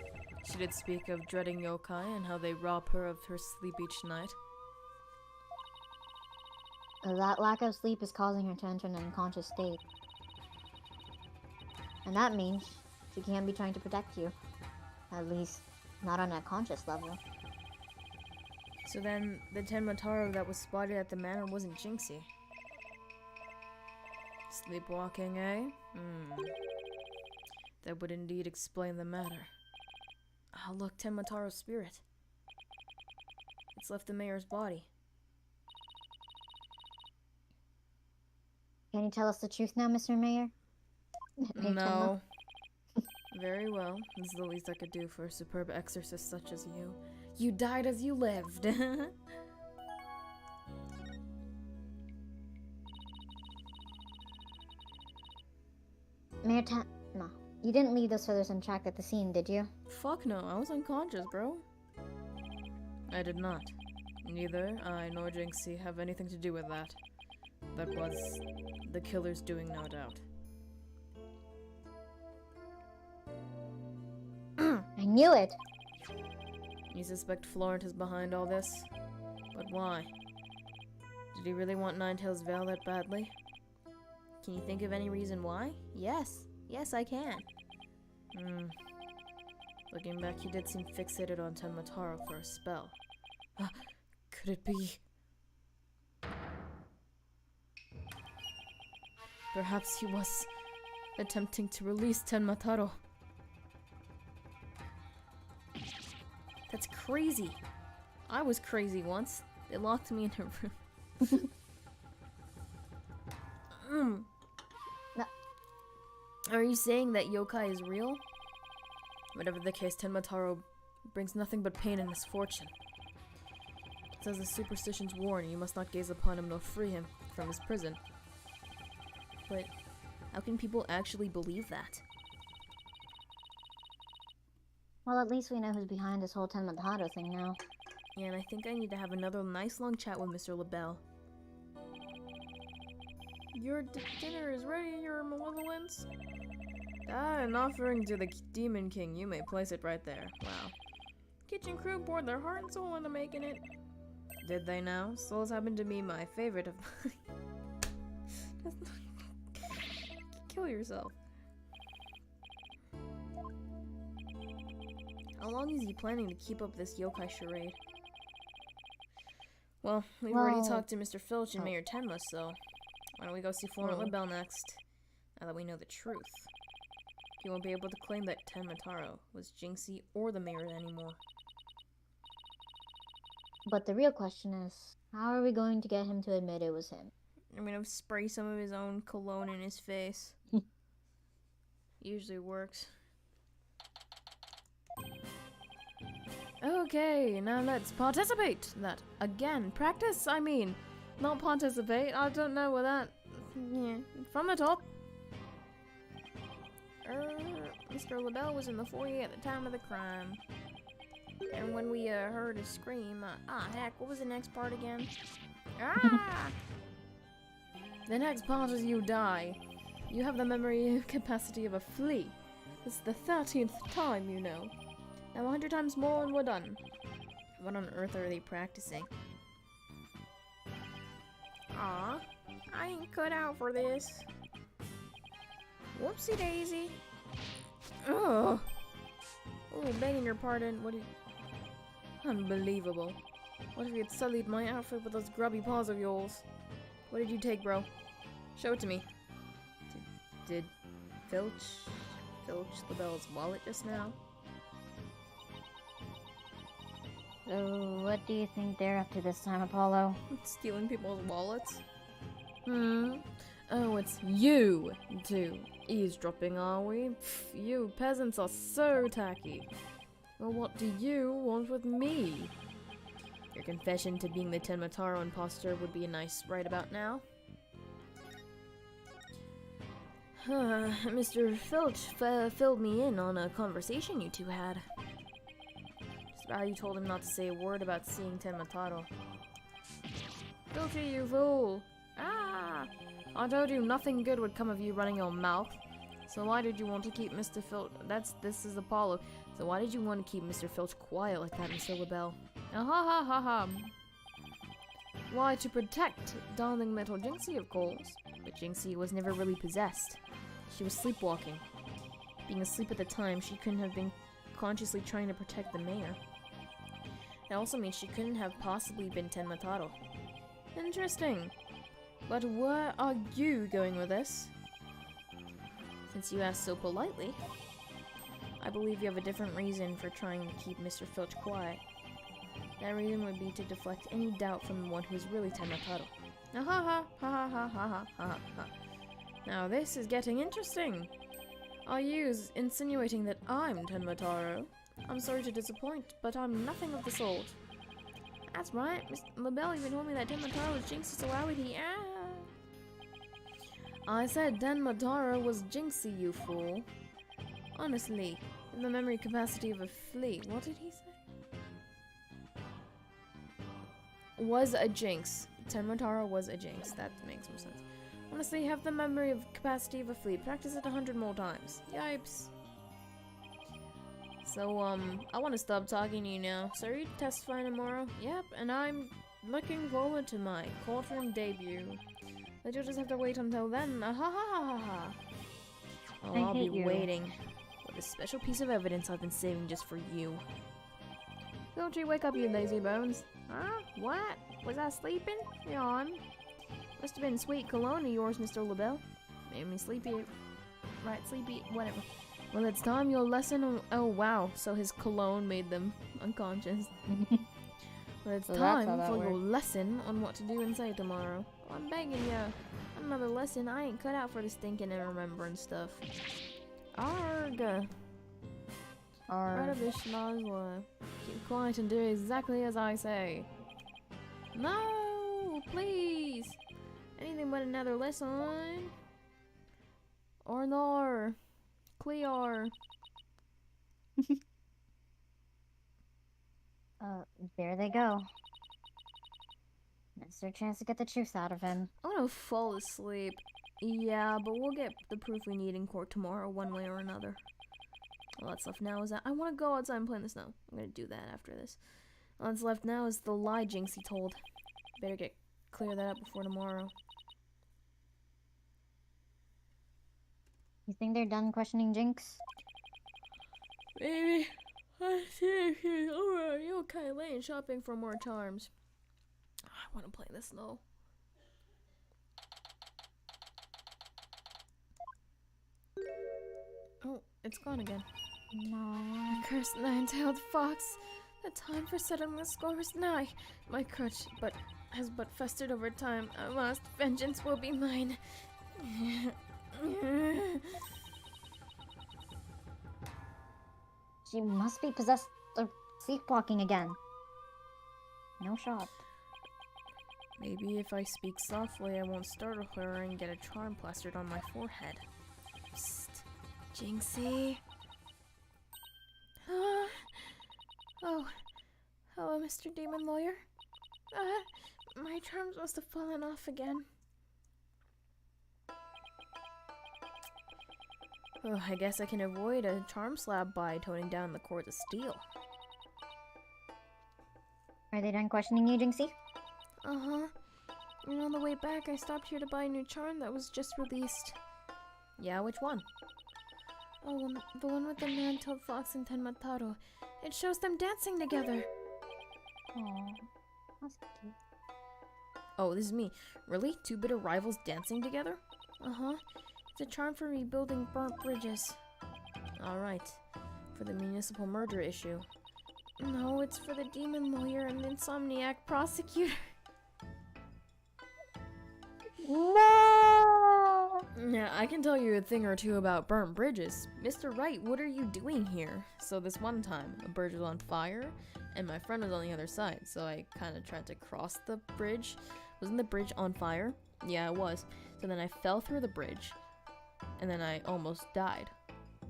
She did speak of dreading yokai and how they rob her of her sleep each night. That lack of sleep is causing her to enter an unconscious state. And that means she can't be trying to protect you. At least, not on a conscious level. So then, the Tenma Taro that was spotted at the manor wasn't Jinxie. Sleepwalking, eh? That would indeed explain the matter. Oh, look, Tenma Taro's spirit. It's left the mayor's body. Can you tell us the truth now, Mr. Mayor? Mayor No. Very well. This is the least I could do for a superb exorcist such as you. You died as you lived. Mayor Tenma, you didn't leave those feathers untracked at the scene, did you? Fuck no, I was unconscious, bro. I did not. Neither I nor Jinxie have anything to do with that. That was the killer's doing, no doubt. I knew it! You suspect Florent is behind all this? But why? Did he really want Ninetail's Veil that badly? Can you think of any reason why? Yes. Yes, I can. Looking back, he did seem fixated on Tenmataro for a spell. Could it be? Perhaps he was attempting to release Tenmataro. That's crazy. I was crazy once. They locked me in a room. No. Are you saying that yokai is real? Whatever the case, Tenmataro brings nothing but pain and misfortune. It says the superstitions warn you must not gaze upon him nor free him from his prison. But how can people actually believe that? Well, at least we know who's behind this whole Tenmataro thing now. Yeah, and I think I need to have another nice long chat with Mr. LaBelle. Your dinner is ready, your malevolence? An offering to the Demon King. You may place it right there. Wow. Kitchen crew poured their heart and soul into making it. Did they now? Souls happen to be my favorite of mine. Kill yourself. How long is he planning to keep up this yokai charade? Well, we've already talked to Mr. Filch and Mayor Tenma, so why don't we go see Florent LaBelle next, now that we know the truth. He won't be able to claim that Tenmataro was Jinxie or the mayor anymore. But the real question is, how are we going to get him to admit it was him? I'm gonna spray some of his own cologne in his face. Usually works. Okay, now let's participate. That again, practice. I mean, not participate. I don't know what that. Yeah, from the top. Mr. LaBelle was in the foyer at the time of the crime, and when we heard a scream, heck, what was the next part again? Ah! The next part is you die. You have the memory capacity of a flea. It's the 13th time, you know. Now 100 times more and we're done. What on earth are they practicing? Aw, I ain't cut out for this. Whoopsie daisy. Ugh. Oh, begging your pardon. What did... Unbelievable. What if you had sullied my outfit with those grubby paws of yours? What did you take, bro? Show it to me. Did Filch LaBelle's wallet just now? So, what do you think they're up to this time, Apollo? Stealing people's wallets? Oh, it's you two. Eavesdropping, are we? Pff, you peasants are so tacky. Well, what do you want with me? Your confession to being the Tenmataro imposter would be nice right about now. Mr. Filch filled me in on a conversation you two had. Just about how you told him not to say a word about seeing Tenmataro. Filchy, you fool! Ah! I told you nothing good would come of you running your mouth. So why did you want to keep Mr. Filch? This is Apollo. So why did you want to keep Mr. Filch quiet like that, Mr. LaBelle? Ah ha ha ha ha! Why, to protect darling little Jinxie, of course. But Jinxie was never really possessed. She was sleepwalking. Being asleep at the time, she couldn't have been consciously trying to protect the mayor. It also means she couldn't have possibly been Tenmataro. Interesting. But where are you going with this? Since you asked so politely, I believe you have a different reason for trying to keep Mr. Filch quiet. That reason would be to deflect any doubt from the one who is really Tenmataro. Ha ha ha ha ha ha ha ha. Now this is getting interesting. Are you insinuating that I'm Tenmataro? I'm sorry to disappoint, but I'm nothing of the sort. That's right, Mr. LaBelle even told me that Tenmataro was Jinxie, so why would he? I said Tenmataro was Jinxie, you fool. Honestly, in the memory capacity of a flea. What did he say? Was a jinx. Tenmataro was a jinx. That makes more sense. Honestly, have the memory of capacity of a flea. Practice it 100 more times. Yipes. So, I want to stop talking to you now. So are you testifying tomorrow? Yep, and I'm looking forward to my courtroom debut. But you'll just have to wait until then. Ah ha ha ha ha ha. Oh, I'll be waiting This special piece of evidence I've been saving just for you. Don't you wake up, you lazy bones. Huh? What? Was I sleeping? Yawn. Must have been sweet cologne of yours, Mr. LaBelle. Made me sleepy. Right, sleepy, whatever. Well, it's time your lesson on— oh, wow. So his cologne made them unconscious. Well, it's time for your lesson on what to do and say tomorrow. Oh, I'm begging ya. Another lesson. I ain't cut out for this thinking and remembering stuff. Arg. Right of this schnozzler. Keep quiet and do exactly as I say. No, please. Anything but another lesson. Or nor. Clear. There they go. That's their chance to get the truth out of him. I'm gonna fall asleep. Yeah, but we'll get the proof we need in court tomorrow, one way or another. All that's left now is that I want to go outside and play in the snow. I'm gonna do that after this. All that's left now is the lie Jinxie told. Better clear that up before tomorrow. You think they're done questioning Jinx? Maybe. I see she's over at Yokai Lane shopping for more charms. I want to play in the snow. Oh, it's gone again. No. Cursed nine-tailed fox. The time for settling the score is nigh. My crutch has festered over time. At last, vengeance will be mine. She must be possessed or sleepwalking again. No shot. Maybe if I speak softly, I won't startle her and get a charm plastered on my forehead. Psst. Jinxie. Oh. Hello, Mr. Demon Lawyer. My charms must have fallen off again. Oh, I guess I can avoid a charm slab by toning down the cords of steel. Are they done questioning you, Jinxie? Uh-huh. And on the way back, I stopped here to buy a new charm that was just released. Yeah, which one? Oh, the one with the nine-tailed fox and Tenmataro. It shows them dancing together. Aww, that's cute. Oh, this is me. Really? Two bitter rivals dancing together? Uh-huh. It's a charm for rebuilding burnt bridges. Alright. For the municipal murder issue. No, it's for the demon lawyer and insomniac prosecutor. No! Yeah, I can tell you a thing or two about burnt bridges. Mr. Wright, what are you doing here? So this one time, a bridge was on fire, and my friend was on the other side, so I kind of tried to cross the bridge. Wasn't the bridge on fire? Yeah, it was. So then I fell through the bridge, and then I almost died.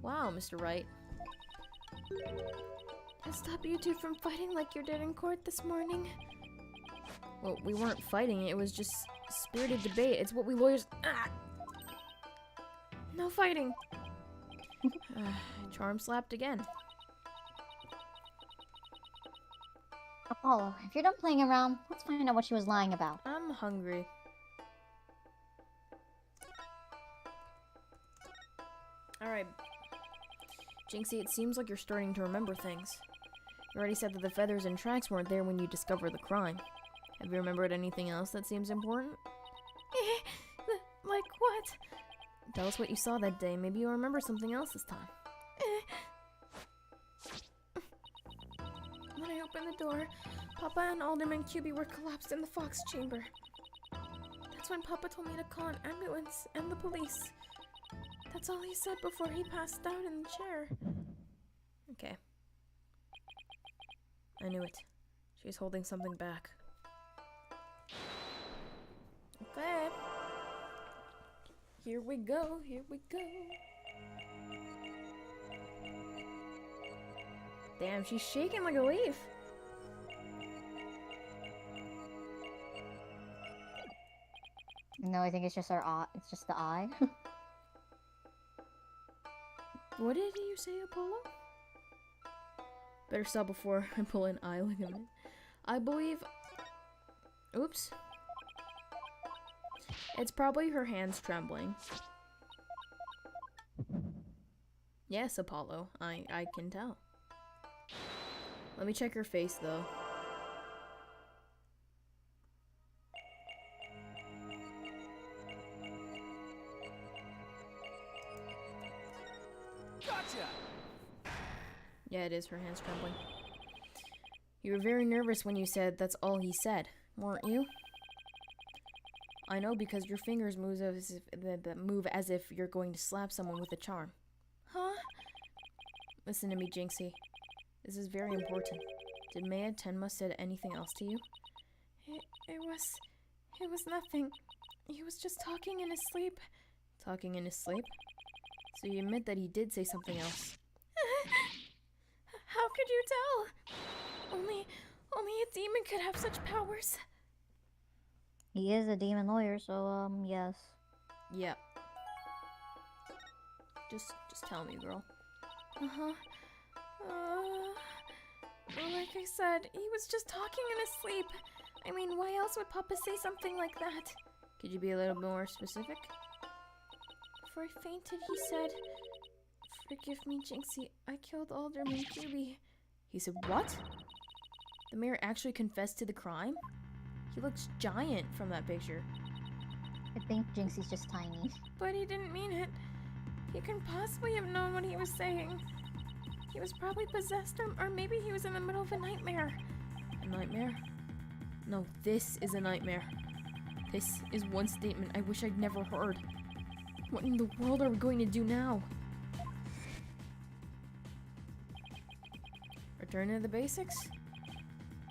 Wow, Mr. Wright. To stop you two from fighting like you did in court this morning. Well, we weren't fighting, it was just spirited debate. It's what we lawyers— Ah! No fighting! Charm slapped again. Apollo, if you're done playing around, let's find out what she was lying about. I'm hungry. Alright. Jinxie, it seems like you're starting to remember things. You already said that the feathers and tracks weren't there when you discovered the crime. Have you remembered anything else that seems important? Like what? Tell us what you saw that day. Maybe you'll remember something else this time. When I opened the door, Papa and Alderman QB were collapsed in the fox chamber. That's when Papa told me to call an ambulance and the police. That's all he said before he passed out in the chair. Okay. I knew it. She's holding something back. Okay. Here we go, here we go. Damn, she's shaking like a leaf. No, I think it's just our eye. It's just the eye. What did you say, Apollo? Better stop before I pull an eye ligament. I believe... Oops. It's probably her hands trembling. Yes, Apollo. I can tell. Let me check your face, though. Gotcha! Yeah, it is her hands trembling. You were very nervous when you said that's all he said, weren't you? I know because your fingers move as if you're going to slap someone with a charm. Huh? Listen to me, Jinxie. This is very important. Did Maya Tenma said anything else to you? It was nothing. He was just talking in his sleep. Talking in his sleep? So you admit that he did say something else. How could you tell? Only a demon could have such powers. He is a demon lawyer, so, yes. Yeah. Just tell me, girl. Uh-huh. Like I said, he was just talking in his sleep. I mean, why else would Papa say something like that? Could you be a little more specific? Before I fainted, he said, "Forgive me, Jinxie. I killed Alderman QB." He said what? The mayor actually confessed to the crime? He looks giant from that picture. I think Jinxie's just tiny. But he didn't mean it. He couldn't possibly have known what he was saying. He was probably possessed, or maybe he was in the middle of a nightmare. A nightmare? No, this is a nightmare. This is one statement I wish I'd never heard. What in the world are we going to do now? Return to the basics?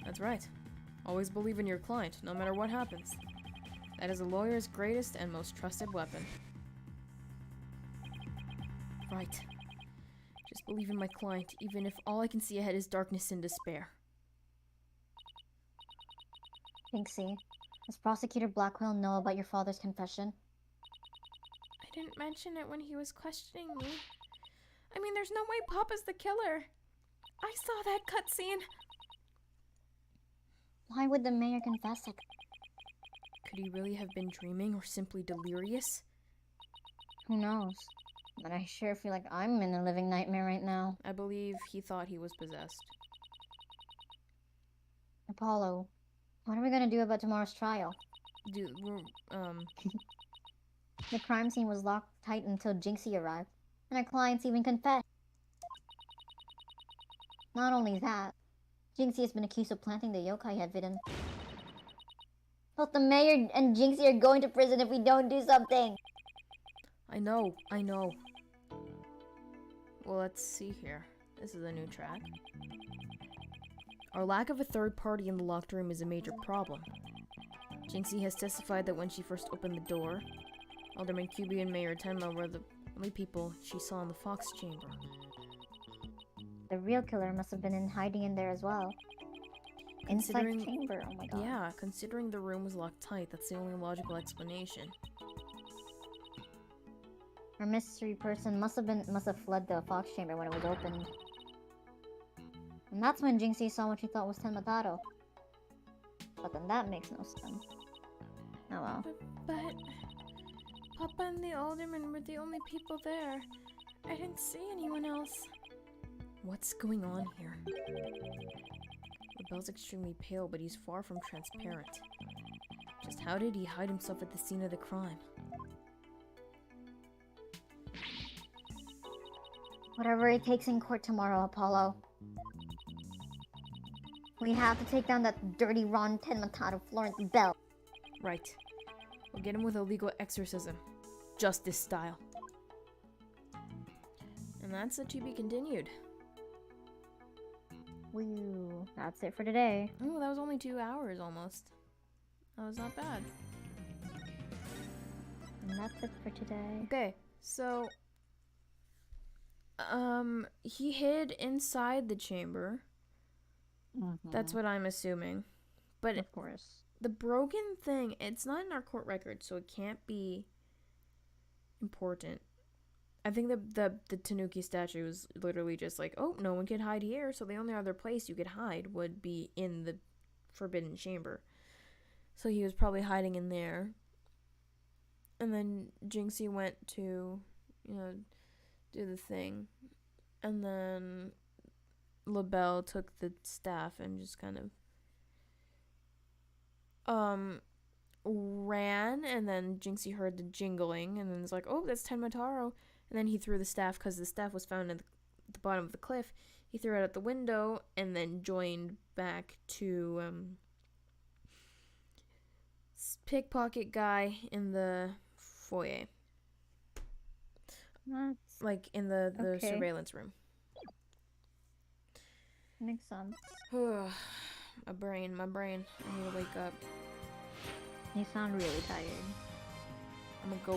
That's right. Always believe in your client, no matter what happens. That is a lawyer's greatest and most trusted weapon. Right. Just believe in my client, even if all I can see ahead is darkness and despair. Jinxie, does Prosecutor Blackwell know about your father's confession? I didn't mention it when he was questioning me. I mean, there's no way Papa's the killer. I saw that cutscene. Why would the mayor confess it? Could he really have been dreaming or simply delirious? Who knows? But I sure feel like I'm in a living nightmare right now. I believe he thought he was possessed. Apollo, what are we gonna do about tomorrow's trial? The crime scene was locked tight until Jinxie arrived, and our clients even confessed. Not only that, Jinxie has been accused of planting the yokai evidence. Both the mayor and Jinxie are going to prison if we don't do something! I know. Well, let's see here. This is a new track. Our lack of a third party in the locked room is a major problem. Jinxie has testified that when she first opened the door, Alderman QB and Mayor Tenma were the only people she saw in the Fox chamber. The real killer must have been in hiding in there as well. Inside the chamber, oh my god. Yeah, considering the room was locked tight, that's the only logical explanation. Our mystery person must have fled the Fox chamber when it was opened. And that's when Jinxie saw what she thought was Tenmataro. But then that makes no sense. Oh well. But Papa and the Alderman were the only people there. I didn't see anyone else. What's going on here? The bell's extremely pale, but he's far from transparent. Just how did he hide himself at the scene of the crime? Whatever it takes in court tomorrow, Apollo. We have to take down that dirty Ron Tenmataro Florence Bell. Right. We'll get him with a legal exorcism. Justice style. And that's a to be continued. Woo. That's it for today. Oh, that was only 2 hours almost. That was not bad. And that's it for today. Okay, so he hid inside the chamber. That's what I'm assuming. But of course. The broken thing, it's not in our court record, so it can't be important. I think the Tanuki statue was literally just like, oh, no one can hide here, so the only other place you could hide would be in the Forbidden Chamber. So he was probably hiding in there. And then Jinxie went to, do the thing. And then LaBelle took the staff and just kind of ran, and then Jinxie heard the jingling and then was like, oh, that's Tenmataro. And then he threw the staff, because the staff was found at the bottom of the cliff. He threw it out the window and then joined back to pickpocket guy in the foyer. That's Like in the Okay. surveillance room. makes sense. my brain. I need to wake up. You sound really tired. I'm gonna go